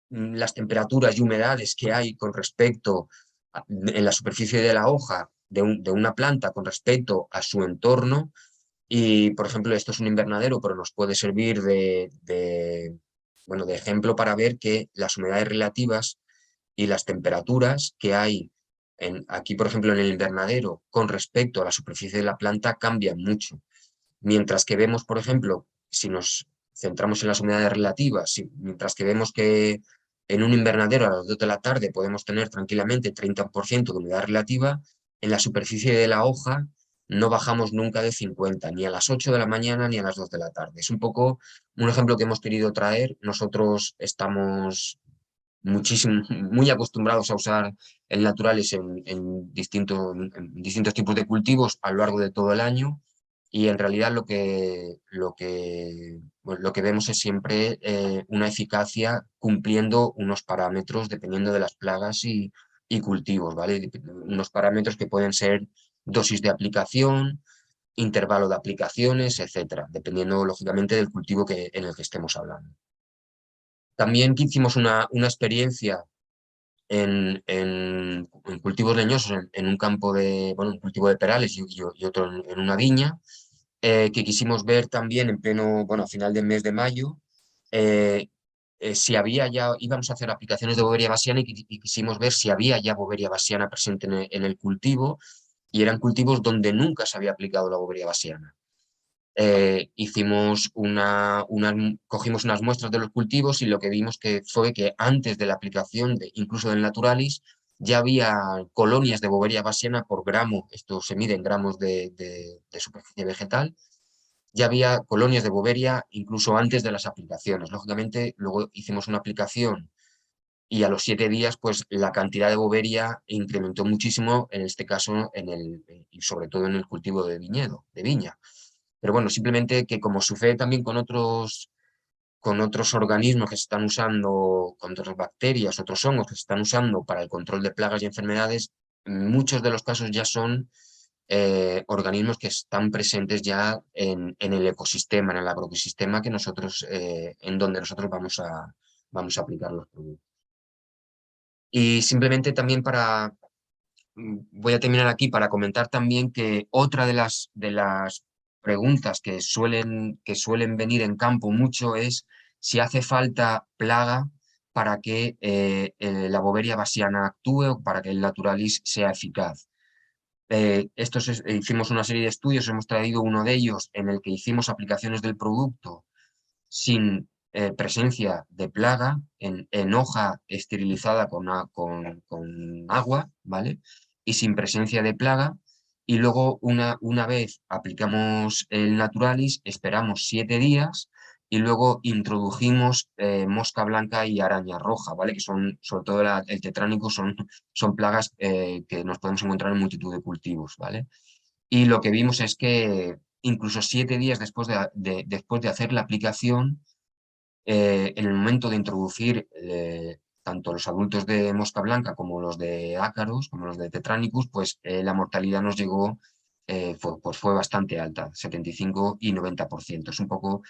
las temperaturas y humedades que hay en la superficie de la hoja de una planta con respecto a su entorno. Y, por ejemplo, esto es un invernadero, pero nos puede servir bueno, de ejemplo para ver que las humedades relativas y las temperaturas que hay aquí, por ejemplo, en el invernadero con respecto a la superficie de la planta cambian mucho. Mientras que vemos, por ejemplo, si nos centramos en las humedades relativas, mientras que vemos que en un invernadero a las 2 de la tarde podemos tener tranquilamente 30% de humedad relativa, en la superficie de la hoja no bajamos nunca de 50, ni a las 8 de la mañana ni a las 2 de la tarde. Es un poco un ejemplo que hemos querido traer. Nosotros estamos muy acostumbrados a usar el Naturalis en distintos tipos de cultivos a lo largo de todo el año, y en realidad bueno, lo que vemos es siempre una eficacia cumpliendo unos parámetros dependiendo de las plagas y cultivos, ¿vale? Unos parámetros que pueden ser dosis de aplicación, intervalo de aplicaciones, etcétera, dependiendo lógicamente del cultivo en el que estemos hablando. También hicimos una experiencia en cultivos leñosos, en un campo de, bueno, un cultivo de perales y otro en una viña, que quisimos ver también en pleno, bueno, a final del mes de mayo, eh, si había ya, íbamos a hacer aplicaciones de boveria bassiana y quisimos ver si había ya boveria bassiana presente en el cultivo, y eran cultivos donde nunca se había aplicado la boveria bassiana. Cogimos unas muestras de los cultivos y lo que vimos fue que antes de la aplicación, incluso del Naturalis, ya había colonias de Boveria bassiana por gramo, esto se mide en gramos de superficie vegetal, ya había colonias de Boveria incluso antes de las aplicaciones. Lógicamente, luego hicimos una aplicación y a los 7 días, pues la cantidad de Boveria incrementó muchísimo, en este caso, y sobre todo en el cultivo de viñedo, de viña. Pero bueno, simplemente que como sucede también con otros organismos que se están usando, con otras bacterias, otros hongos que se están usando para el control de plagas y enfermedades, muchos de los casos ya son organismos que están presentes ya en el ecosistema, en el agroecosistema que en donde nosotros vamos a aplicar los productos. Y simplemente también voy a terminar aquí para comentar también que otra de las preguntas que suelen venir en campo mucho es si hace falta plaga para que la boveria bassiana actúe o para que el Naturalis sea eficaz. Hicimos una serie de estudios, hemos traído uno de ellos en el que hicimos aplicaciones del producto sin presencia de plaga en hoja esterilizada con agua, ¿vale? Y sin presencia de plaga. Y luego, una vez aplicamos el Naturalis, esperamos 7 días y luego introdujimos mosca blanca y araña roja, ¿vale? Que son, sobre todo el tetránico, son plagas que nos podemos encontrar en multitud de cultivos, ¿vale? Y lo que vimos es que incluso 7 días después de hacer la aplicación, en el momento de introducir tanto los adultos de mosca blanca como los de ácaros, como los de Tetranicus, pues la mortalidad nos llegó, fue bastante alta, 75 y 90%. Es un poco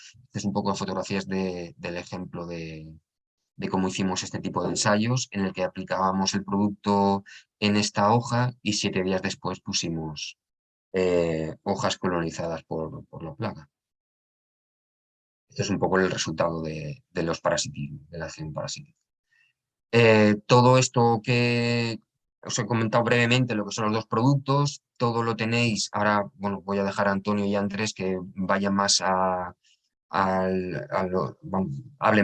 de fotografías del ejemplo de cómo hicimos este tipo de ensayos, en el que aplicábamos el producto en esta hoja y 7 días después pusimos hojas colonizadas por la plaga. Este es un poco el resultado de los parasitismos, de la acción parasítica. Todo esto que os he comentado brevemente, lo que son los dos productos, todo lo tenéis. Ahora, bueno, voy a dejar a Antonio y a Andrés que vayan más hablen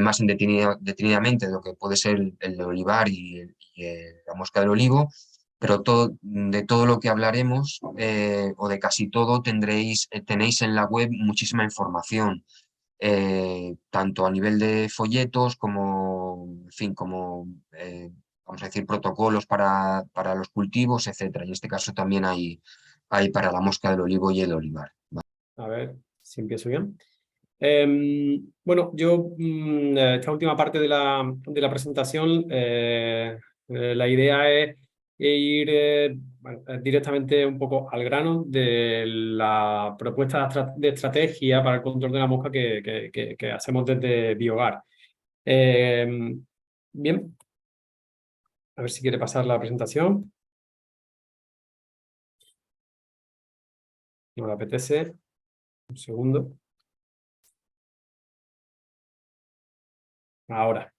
más detenidamente de lo que puede ser el olivar y la mosca del olivo, pero de todo lo que hablaremos, o de casi todo, tenéis en la web muchísima información, tanto a nivel de folletos como, en fin, vamos a decir, protocolos para los cultivos, etcétera. Y en este caso también hay para la mosca del olivo y el olivar. A ver si empiezo bien. Bueno, yo esta última parte de la presentación, la idea es ir bueno, directamente un poco al grano de la propuesta de estrategia para el control de la mosca que hacemos desde Biogar. Bien, a ver si quiere pasar la presentación. No le apetece. Un segundo. Ahora.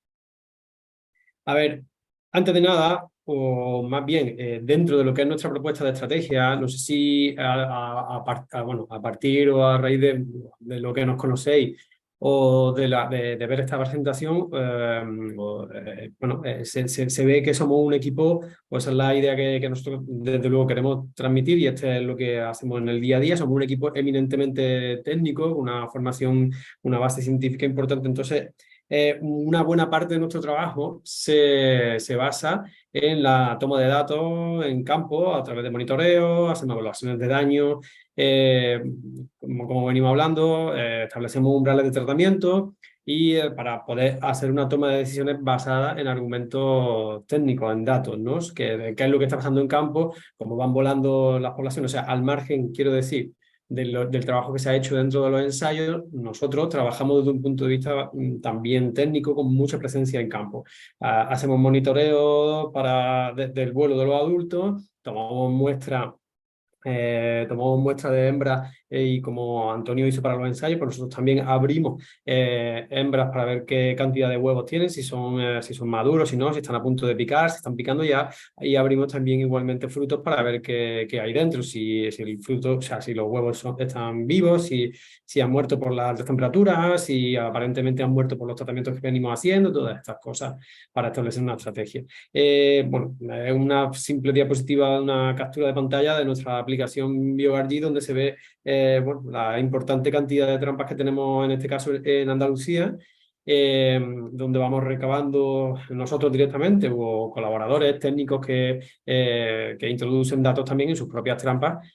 A ver, antes de nada, o más bien, dentro de lo que es nuestra propuesta de estrategia, no sé si bueno, a partir o a raíz de lo que nos conocéis o de ver esta presentación, bueno, se ve que somos un equipo, pues esa es la idea que nosotros desde luego queremos transmitir y este es lo que hacemos en el día a día. Somos un equipo eminentemente técnico, una formación, una base científica importante. Entonces, una buena parte de nuestro trabajo se basa en la toma de datos en campo a través de monitoreo, hacemos evaluaciones de daño, como venimos hablando, establecemos umbrales de tratamiento y para poder hacer una toma de decisiones basada en argumentos técnicos, en datos, ¿no? Qué es lo que está pasando en campo, cómo van volando las poblaciones, o sea, al margen, quiero decir, del trabajo que se ha hecho dentro de los ensayos, nosotros trabajamos desde un punto de vista también técnico con mucha presencia en campo. Hacemos monitoreo del vuelo de los adultos, tomamos muestra de hembras y como Antonio hizo para los ensayos, pues nosotros también abrimos hembras para ver qué cantidad de huevos tienen, si son maduros, si no, si están a punto de picar, si están picando ya, y abrimos también igualmente frutos para ver qué hay dentro, si el fruto, o sea, si los huevos están vivos, si han muerto por las altas temperaturas, si aparentemente han muerto por los tratamientos que venimos haciendo, todas estas cosas para establecer una estrategia. Bueno, es una simple diapositiva, una captura de pantalla de nuestra aplicación BioGuardi, donde se ve bueno, la importante cantidad de trampas que tenemos en este caso en Andalucía, donde vamos recabando nosotros directamente o colaboradores técnicos que introducen datos también en sus propias trampas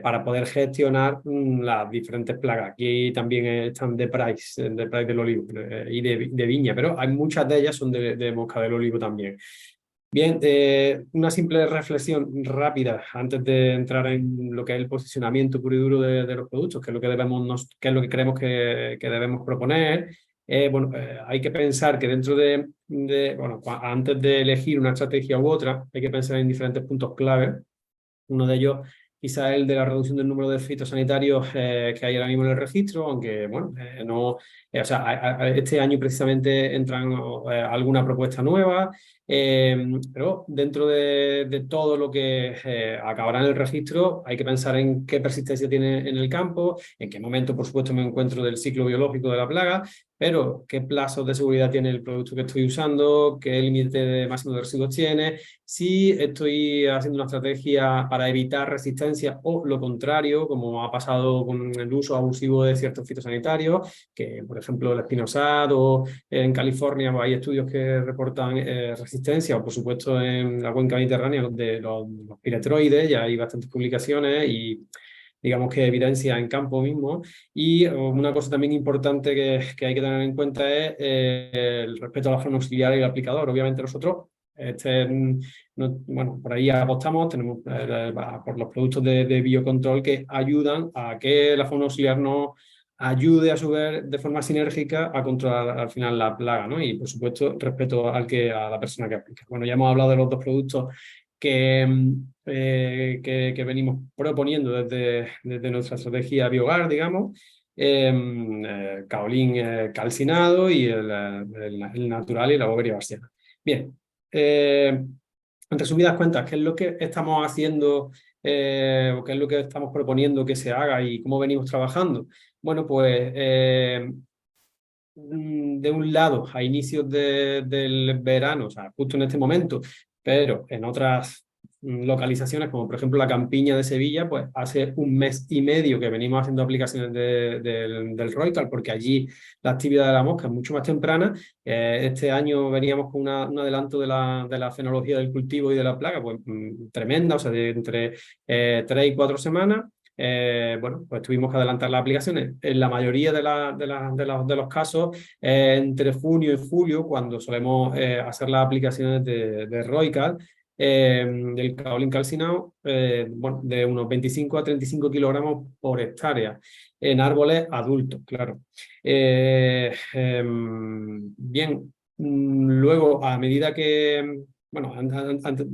para poder gestionar las diferentes plagas. Aquí también están de Price del olivo y de viña, pero hay muchas de ellas son de mosca del olivo también. Bien, una simple reflexión rápida antes de entrar en lo que es el posicionamiento puro y duro de los productos, que es lo que qué es lo que creemos que debemos proponer. Bueno, hay que pensar que bueno, antes de elegir una estrategia u otra, hay que pensar en diferentes puntos clave. Uno de ellos quizá el de la reducción del número de fitosanitarios que hay ahora mismo en el registro, aunque bueno, no, o sea, este año precisamente entran alguna propuesta nueva, pero dentro de todo lo que acabará en el registro hay que pensar en qué persistencia tiene en el campo, en qué momento por supuesto me encuentro del ciclo biológico de la plaga, pero qué plazos de seguridad tiene el producto que estoy usando, qué límite de máximo de residuos tiene, si estoy haciendo una estrategia para evitar resistencia o lo contrario, como ha pasado con el uso abusivo de ciertos fitosanitarios, que por ejemplo el espinosad o en California hay estudios que reportan resistencia, o por supuesto en la cuenca mediterránea de los piretroides, ya hay bastantes publicaciones y digamos que evidencia en campo mismo. Y una cosa también importante que hay que tener en cuenta es el respeto a la fauna auxiliar y el aplicador. Obviamente nosotros, bueno, por ahí apostamos, tenemos por los productos de biocontrol que ayudan a que la fauna auxiliar nos ayude a su vez de forma sinérgica a controlar al final la plaga, ¿no? Y por supuesto respeto a la persona que aplica. Bueno, ya hemos hablado de los dos productos que venimos proponiendo desde nuestra estrategia Biogar, digamos, caolín calcinado y el natural y la boveria bastiana. Bien, en resumidas cuentas, ¿qué es lo que estamos haciendo o qué es lo que estamos proponiendo que se haga y cómo venimos trabajando? Bueno, pues de un lado, a inicios del verano, o sea, justo en este momento, pero en otras localizaciones, como por ejemplo la Campiña de Sevilla, pues hace un mes y medio que venimos haciendo aplicaciones del Roical, porque allí la actividad de la mosca es mucho más temprana. Este año veníamos con un adelanto de la fenología del cultivo y de la plaga, pues tremenda, o sea, de entre 3 y 4 semanas. Bueno, pues tuvimos que adelantar las aplicaciones. En la mayoría de los casos, entre junio y julio, cuando solemos hacer las aplicaciones de Roical, del caolín calcinado, bueno, de unos 25 a 35 kilogramos por hectárea, en árboles adultos, claro. Bien, luego, a medida que bueno,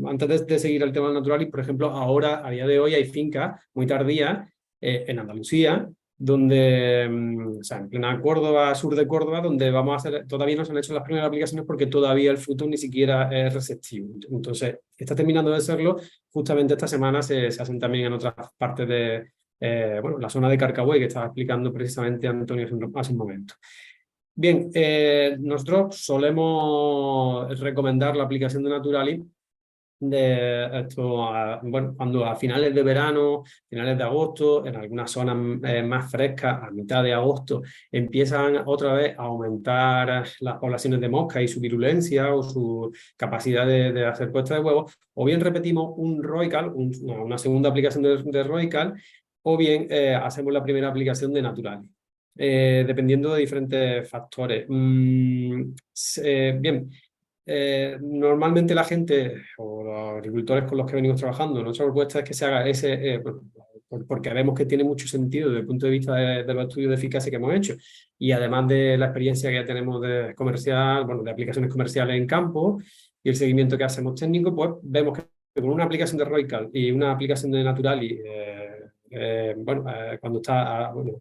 antes de seguir el tema del naturalis, por ejemplo, ahora, a día de hoy, hay fincas muy tardías en Andalucía, donde, o sea, en plena Córdoba, sur de Córdoba, donde vamos a hacer, todavía no se han hecho las primeras aplicaciones porque todavía el fruto ni siquiera es receptivo. Entonces, está terminando de serlo. Justamente esta semana se hacen también en otras partes de, bueno, la zona de Carcahuey, que estaba explicando precisamente Antonio hace un momento. Bien, nosotros solemos recomendar la aplicación de Naturalis de esto, bueno, cuando a finales de verano, finales de agosto, en algunas zonas más frescas, a mitad de agosto, empiezan otra vez a aumentar las poblaciones de mosca y su virulencia o su capacidad de hacer puesta de huevos, o bien repetimos un Roical, una segunda aplicación de Roical, o bien hacemos la primera aplicación de Naturalis. dependiendo de diferentes factores. Bien, normalmente la gente o los agricultores con los que venimos trabajando, nuestra propuesta es que se haga ese, porque vemos que tiene mucho sentido desde el punto de vista de los estudios de eficacia que hemos hecho y además de la experiencia que tenemos de comercial, bueno, de aplicaciones comerciales en campo y el seguimiento que hacemos técnico, pues vemos que con una aplicación de Roical y una aplicación de Naturali, bueno, cuando está bueno,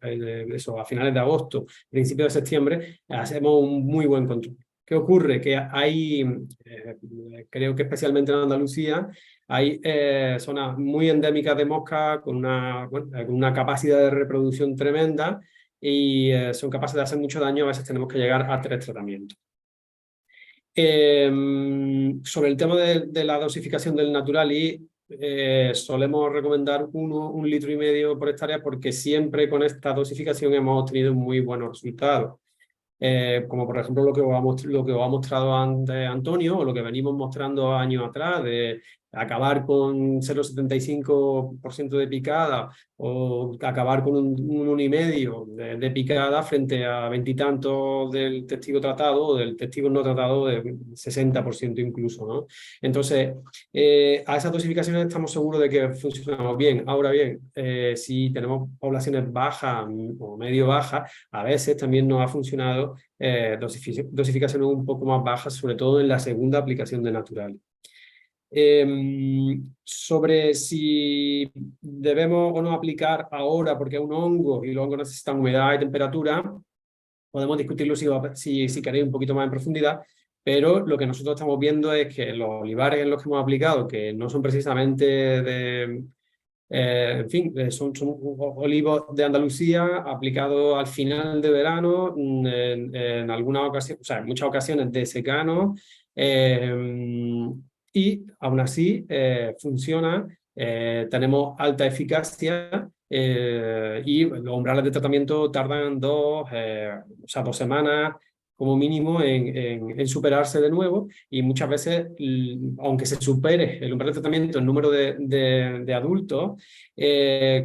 eso, a finales de agosto, principios de septiembre, hacemos un muy buen control. ¿Qué ocurre? Que hay, creo que especialmente en Andalucía, hay zonas muy endémicas de mosca con bueno, con una capacidad de reproducción tremenda y son capaces de hacer mucho daño. A veces tenemos que llegar a 3 tratamientos. Sobre el tema de la dosificación del Naturali, solemos recomendar 1,5 litros por hectárea porque siempre con esta dosificación hemos obtenido muy buenos resultados. Como por ejemplo lo que os ha mostrado antes Antonio, o lo que venimos mostrando años atrás, de acabar con 0,75% de picada o acabar con un 1,5% de picada frente a 20 y tantos del testigo tratado o del testigo no tratado de 60% incluso, ¿no? Entonces, a esas dosificaciones estamos seguros de que funcionamos bien. Ahora bien, si tenemos poblaciones bajas o medio bajas, a veces también nos ha funcionado dosificaciones un poco más bajas, sobre todo en la segunda aplicación de Natural. Sobre si debemos o no aplicar ahora porque es un hongo y los hongos necesitan humedad y temperatura, podemos discutirlo si queréis un poquito más en profundidad, pero lo que nosotros estamos viendo es que los olivares en los que hemos aplicado, que no son precisamente de... en fin, son olivos de Andalucía aplicados al final de verano, en algunas ocasiones, o sea, en muchas ocasiones de secano, y aún así funciona, tenemos alta eficacia y los umbrales de tratamiento tardan 2 semanas como mínimo en superarse de nuevo y muchas veces, aunque se supere el umbral de tratamiento, el número de adultos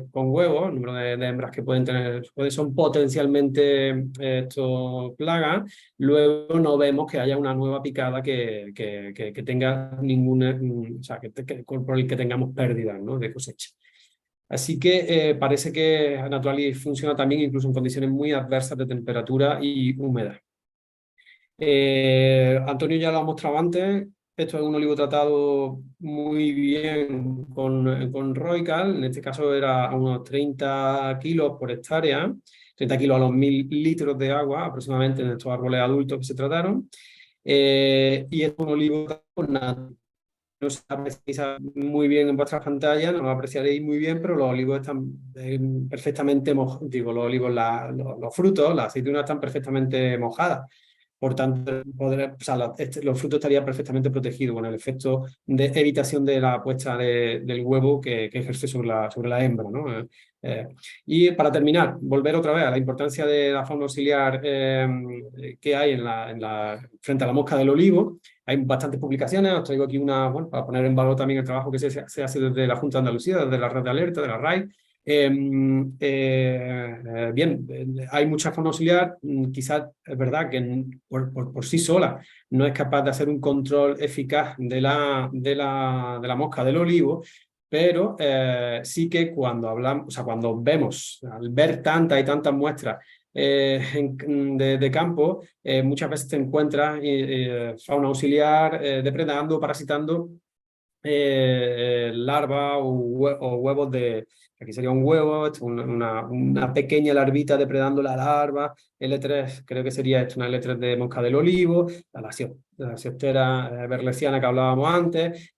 con huevos, el número de hembras que pueden tener, son potencialmente plagas, luego no vemos que haya una nueva picada que tenga ninguna, o sea, por el que tengamos pérdidas, ¿no?, de cosecha. Así que parece que Naturalis funciona también incluso en condiciones muy adversas de temperatura y humedad. Antonio ya lo ha mostrado antes. Esto es un olivo tratado muy bien con Roical. En este caso era a unos 30 kilos por hectárea, 30 kilos a los 1.000 litros de agua aproximadamente en estos árboles adultos que se trataron. Y es un olivo tratado. No se aprecia muy bien en vuestras pantallas, no lo apreciaréis muy bien, pero los olivos están perfectamente mojados. Digo, los olivos, los frutos, las aceitunas están perfectamente mojadas. Por tanto, los frutos estarían perfectamente protegidos con el efecto de evitación de la puesta del huevo que ejerce sobre la hembra, ¿no? Y para terminar, volver otra vez a la importancia de la fauna auxiliar que hay frente a la mosca del olivo. Hay bastantes publicaciones, os traigo aquí una, bueno, para poner en valor también el trabajo que se hace desde la Junta de Andalucía, desde la red de alerta, de la RAI. Bien, hay mucha fauna auxiliar, quizás es verdad que por sí sola no es capaz de hacer un control eficaz de la mosca del olivo, pero sí que cuando hablamos, o sea, cuando vemos, al ver tantas y tantas muestras de campo, muchas veces te encuentras fauna auxiliar depredando, parasitando larvas o huevos de... Aquí sería un huevo, una pequeña larvita depredando la larva. L3, creo que sería esto, una L3 de mosca del olivo, la Lasioptera berlesiana que hablábamos antes.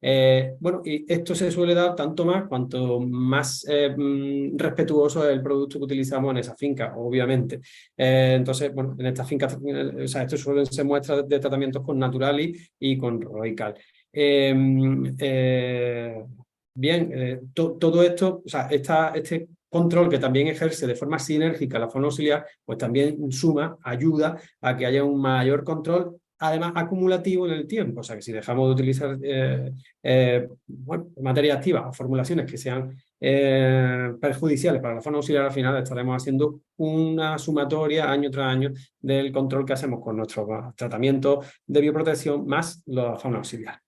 Bueno, y esto se suele dar tanto más cuanto más respetuoso es el producto que utilizamos en esa finca, obviamente. Entonces, bueno, en estas fincas, o sea, esto suelen ser muestras de tratamientos con Naturalis y con Roical. Bien, todo esto, o sea, este control que también ejerce de forma sinérgica la fauna auxiliar, pues también suma, ayuda a que haya un mayor control además acumulativo en el tiempo, o sea que si dejamos de utilizar bueno, materia activa o formulaciones que sean perjudiciales para la fauna auxiliar, al final estaremos haciendo una sumatoria año tras año del control que hacemos con nuestro tratamiento de bioprotección más la fauna auxiliar.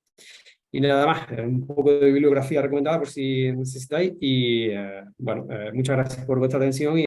Y nada más, un poco de bibliografía recomendada por si necesitáis y bueno, muchas gracias por vuestra atención.